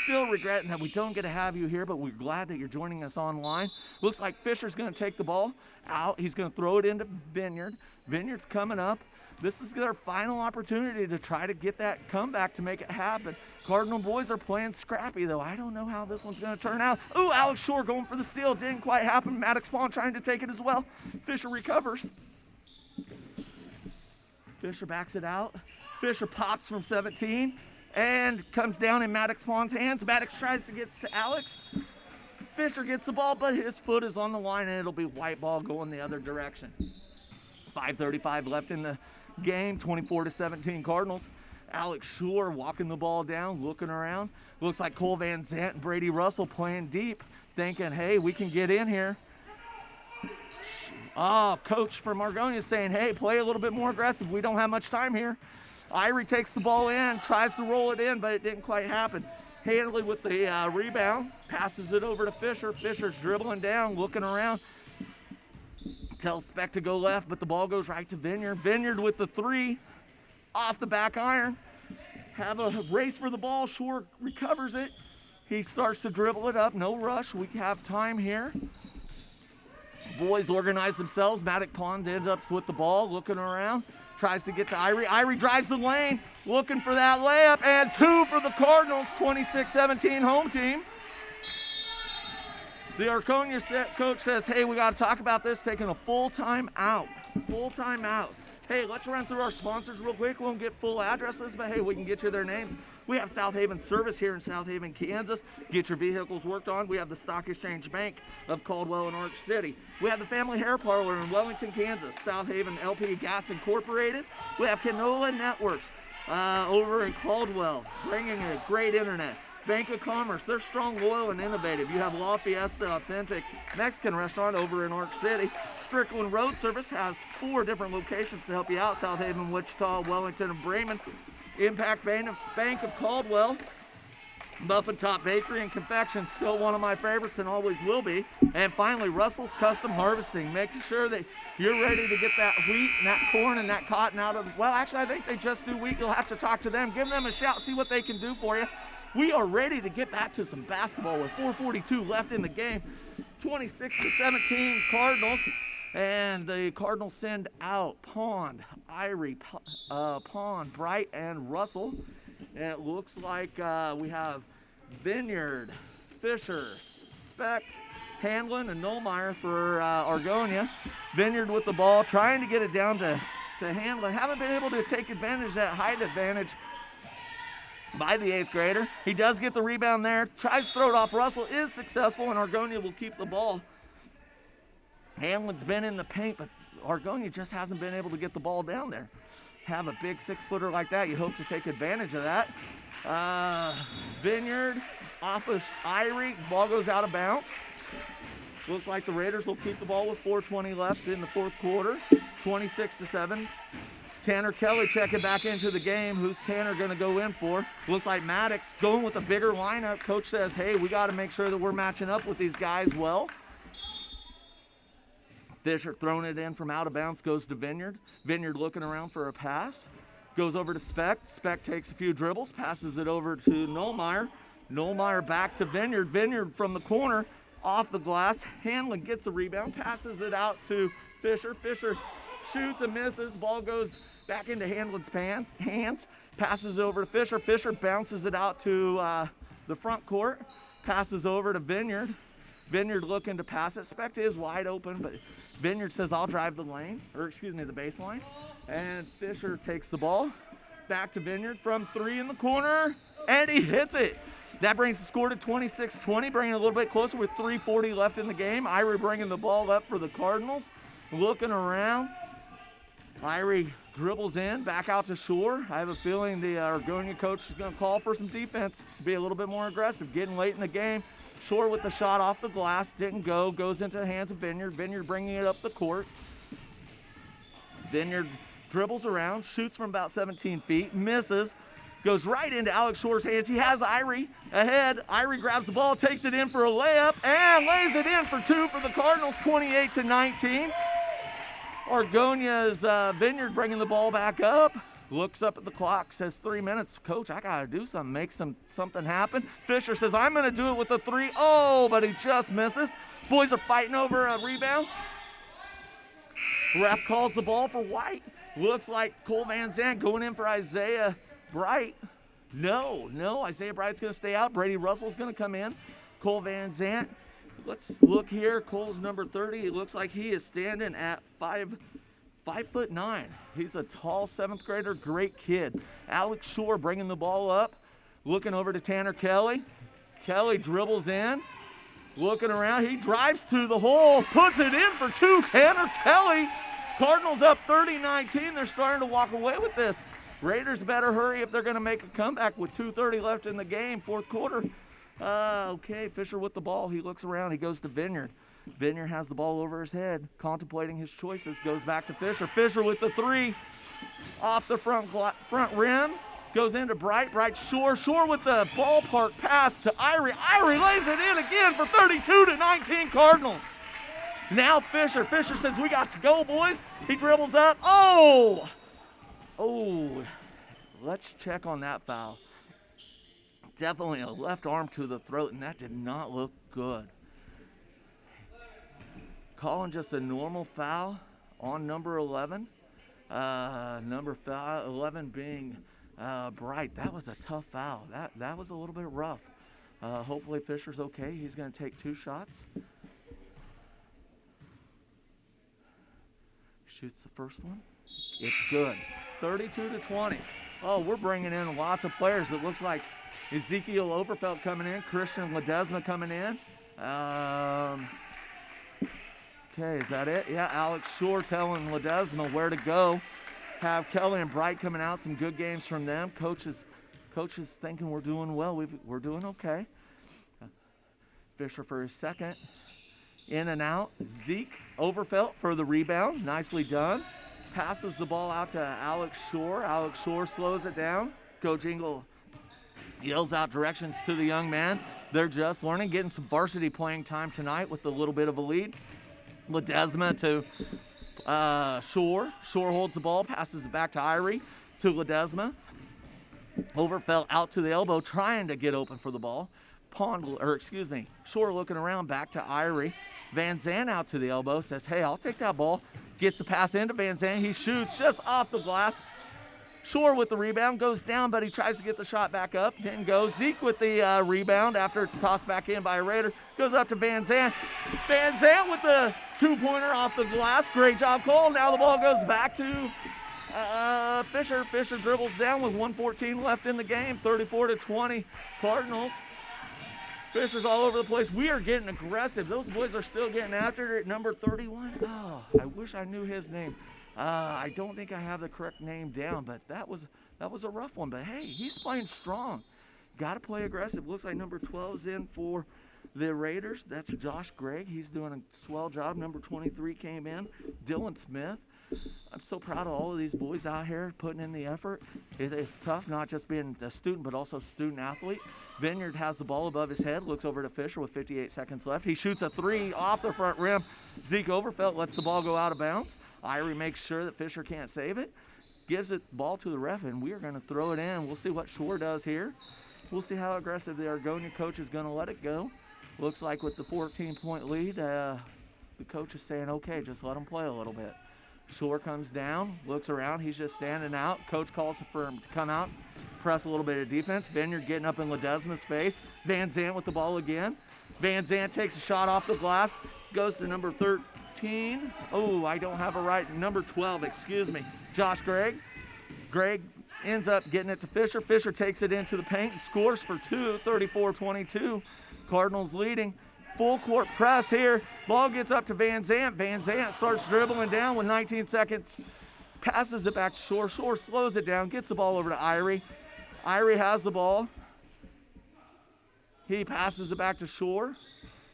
Still regretting that we don't get to have you here, but we're glad that you're joining us online. Looks like Fisher's going to take the ball out. He's going to throw it into Vineyard. Vineyard's coming up. This is their final opportunity to try to get that comeback to make it happen. Cardinal boys are playing scrappy, though. I don't know how this one's going to turn out. Ooh, Alex Shore going for the steal. Didn't quite happen. Maddox Pond trying to take it as well. Fisher recovers. Fisher backs it out. Fisher pops from 17 and comes down in Maddox Pond's hands. Maddox tries to get to Alex. Fisher gets the ball, but his foot is on the line, and it'll be white ball going the other direction. 5:35 left in the game, 24-17 Cardinals. Alex Shore walking the ball down, looking around. Looks like Cole Van Zant and Brady Russell playing deep, thinking, hey, we can get in here. Coach from Argonia saying, hey, play a little bit more aggressive. We don't have much time here. Irie takes the ball in, tries to roll it in, but it didn't quite happen. Handley with the rebound, passes it over to Fisher. Fisher's dribbling down, looking around. Tells Speck to go left, but the ball goes right to Vineyard. Vineyard with the three off the back iron. Have a race for the ball. Shore recovers it. He starts to dribble it up. No rush. We have time here. Boys organize themselves. Maddox Pond ends up with the ball, looking around. Tries to get to Irie. Irie drives the lane, looking for that layup, and two for the Cardinals, 26-17 home team. The Argonia coach says, hey, we got to talk about this, taking a full time out. Full time out. Hey, let's run through our sponsors real quick. We won't get full addresses, but hey, we can get you their names. We have South Haven Service here in South Haven, Kansas. Get your vehicles worked on. We have the Stock Exchange Bank of Caldwell and Orange City. We have the Family Hair Parlor in Wellington, Kansas. South Haven LP Gas Incorporated. We have Canola Networks over in Caldwell, bringing a great internet. Bank of Commerce, they're strong, loyal, and innovative. You have La Fiesta, authentic Mexican restaurant over in Orange City. Strickland Road Service has 4 different locations to help you out: South Haven, Wichita, Wellington, and Bremen. Impact Bank of Caldwell. Muffin Top Bakery and Confection, still one of my favorites and always will be. And finally, Russell's Custom Harvesting, making sure that you're ready to get that wheat and that corn and that cotton out of, well, actually, I think they just do wheat. You'll have to talk to them. Give them a shout, see what they can do for you. We are ready to get back to some basketball with 4:42 left in the game. 26-17 Cardinals. And the Cardinals send out Pond, Irie, Pond, Bright, and Russell. And it looks like we have Vineyard, Fisher, Speck, Hanlon, and Nollmeyer for Argonia. Vineyard with the ball, trying to get it down to Hanlon. Haven't been able to take advantage of that height advantage by the 8th grader. He does get the rebound there, tries to throw it off. Russell is successful, and Argonia will keep the ball. Hanlon's been in the paint, but Argonia just hasn't been able to get the ball down there. Have a big 6-footer like that, you hope to take advantage of that. Vineyard off of Irie, ball goes out of bounds. Looks like the Raiders will keep the ball with 4:20 left in the 4th quarter, 26-7. Tanner Kelly checking back into the game. Who's Tanner going to go in for? Looks like Maddox going with a bigger lineup. Coach says, hey, we got to make sure that we're matching up with these guys well. Fisher throwing it in from out of bounds, goes to Vineyard. Vineyard looking around for a pass. Goes over to Speck. Speck takes a few dribbles, passes it over to Nollmeyer. Nollmeyer back to Vineyard. Vineyard from the corner, off the glass. Hanlon gets a rebound, passes it out to Fisher. Fisher shoots and misses. Ball goes back into Hanlon's hands. Passes over to Fisher. Fisher bounces it out to the front court. Passes over to Vineyard. Vineyard looking to pass it. Speck is wide open, but Vineyard says, I'll drive the lane, or excuse me, the baseline. And Fisher takes the ball. Back to Vineyard from 3 in the corner, and he hits it. That brings the score to 26-20, bringing it a little bit closer with 3:40 left in the game. Irie bringing the ball up for the Cardinals. Looking around. Irie dribbles in, back out to Shore. I have a feeling the Argonia coach is going to call for some defense to be a little bit more aggressive. Getting late in the game. Shore with the shot off the glass, didn't go, goes into the hands of Vineyard. Vineyard bringing it up the court. Vineyard dribbles around, shoots from about 17 feet, misses. Goes right into Alex Shore's hands. He has Irie ahead. Irie grabs the ball, takes it in for a layup, and lays it in for 2 for the Cardinals, 28-19. Argonia's Vineyard bringing the ball back up. Looks up at the clock, says 3 minutes. Coach, I got to do something, make something happen. Fisher says, I'm going to do it with a 3. Oh, but he just misses. Boys are fighting over a rebound. Ref calls the ball for White. Looks like Cole Van Zandt going in for Isaiah Bright. No, Isaiah Bright's going to stay out. Brady Russell's going to come in. Cole Van Zandt. Let's look here. Cole's number 30. It looks like he is standing at 5'9". He's a tall 7th grader, great kid. Alex Shore bringing the ball up, looking over to Tanner Kelly. Kelly dribbles in, looking around. He drives to the hole, puts it in for 2. Tanner Kelly. Cardinals up 30-19. They're starting to walk away with this. Raiders better hurry if they're going to make a comeback with 2:30 left in the game, 4th quarter. Okay, Fisher with the ball. He looks around. He goes to Vineyard. Vineyard has the ball over his head, contemplating his choices. Goes back to Fisher. Fisher with the 3 off the front rim. Goes into Bright. Bright Shore. Shore with the ballpark pass to Irie. Irie lays it in again for 32-19 Cardinals. Now Fisher. Fisher says, we got to go, boys. He dribbles up. Oh, let's check on that foul. Definitely a left arm to the throat, and that did not look good. Calling just a normal foul on number 11. Number 11 being Bright. That was a tough foul. That was a little bit rough. Hopefully Fisher's okay. He's going to take 2 shots. Shoots the first one. It's good. 32-20. Oh, we're bringing in lots of players. It looks like Ezekiel Overfelt coming in, Christian Ledesma coming in. Okay, is that it? Yeah, Alex Shore telling Ledesma where to go. Have Kelly and Bright coming out. Some good games from them. Coach is thinking we're doing well. We're doing okay. Fisher for his second. In and out. Zeke Overfelt for the rebound. Nicely done. Passes the ball out to Alex Shore. Alex Shore slows it down. Coach Engel yells out directions to the young man. They're just learning, getting some varsity playing time tonight with a little bit of a lead. Ledesma to Shore. Shore holds the ball, passes it back to Irie, to Ledesma. Overfelt out to the elbow, trying to get open for the ball. Shore looking around, back to Irie. Van Zandt out to the elbow, says, hey, I'll take that ball. Gets the pass into Van Zandt. He shoots just off the glass. Shore with the rebound, goes down, but he tries to get the shot back up. Didn't go. Zeke with the rebound after it's tossed back in by a Raider. Goes up to Van Zandt. Van Zandt with the 2-pointer off the glass. Great job, Cole. Now the ball goes back to Fisher. Fisher dribbles down with 1:14 left in the game. 34-20 Cardinals. Fisher's all over the place. We are getting aggressive. Those boys are still getting after it at number 31. Oh, I wish I knew his name. I don't think I have the correct name down, but that was a rough one. But hey, he's playing strong. Got to play aggressive. Looks like number 12's in for the Raiders. That's Josh Gregg. He's doing a swell job. Number 23 came in. Dylan Smith. I'm so proud of all of these boys out here putting in the effort. It's tough not just being a student, but also student athlete. Vineyard has the ball above his head, looks over to Fisher with 58 seconds left. He shoots a 3 off the front rim. Zeke Overfelt lets the ball go out of bounds. Irie makes sure that Fisher can't save it. Gives it ball to the ref, and we are going to throw it in. We'll see what Shore does here. We'll see how aggressive the Argonia coach is going to let it go. Looks like with the 14-point lead, the coach is saying, okay, just let him play a little bit. Shore comes down, looks around. He's just standing out. Coach calls for him to come out, press a little bit of defense. Vineyard getting up in Ledesma's face. Van Zandt with the ball again. Van Zandt takes a shot off the glass, goes to number 13. Oh, I don't have a right. Number 12, excuse me. Josh Gregg. Gregg ends up getting it to Fisher. Fisher takes it into the paint and scores for 2, 34-22. Cardinals leading. Full court press here. Ball gets up to Van Zandt. Van Zandt starts dribbling down with 19 seconds. Passes it back to Shore. Shore slows it down, gets the ball over to Irie. Irie has the ball. He passes it back to Shore.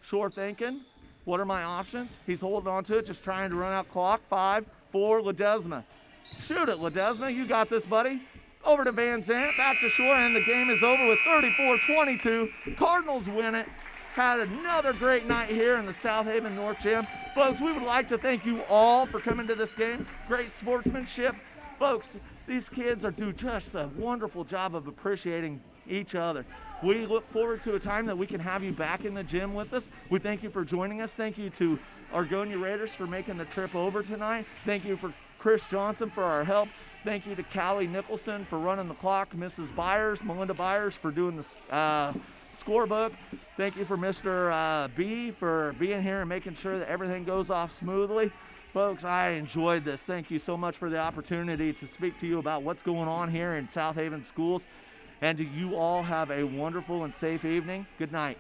Shore thinking, what are my options? He's holding on to it, just trying to run out clock. 5, 4, Ledesma. Shoot it, Ledesma. You got this, buddy. over to Van Zant, back to shore, and the game is over with 34-22. Cardinals win it. Had another great night here in the South Haven North Gym. Folks, we would like to thank you all for coming to this game. Great sportsmanship. Folks, these kids are doing just a wonderful job of appreciating each other. We look forward to a time that we can have you back in the gym with us. We thank you for joining us. Thank you to Argonia Raiders for making the trip over tonight. Thank you for Chris Johnson for our help. Thank you to Callie Nicholson for running the clock. Mrs. Byers, Melinda Byers for doing the scorebook. Thank you for Mr. B for being here and making sure that everything goes off smoothly. Folks, I enjoyed this. Thank you so much for the opportunity to speak to you about what's going on here in South Haven schools. And you all have a wonderful and safe evening. Good night.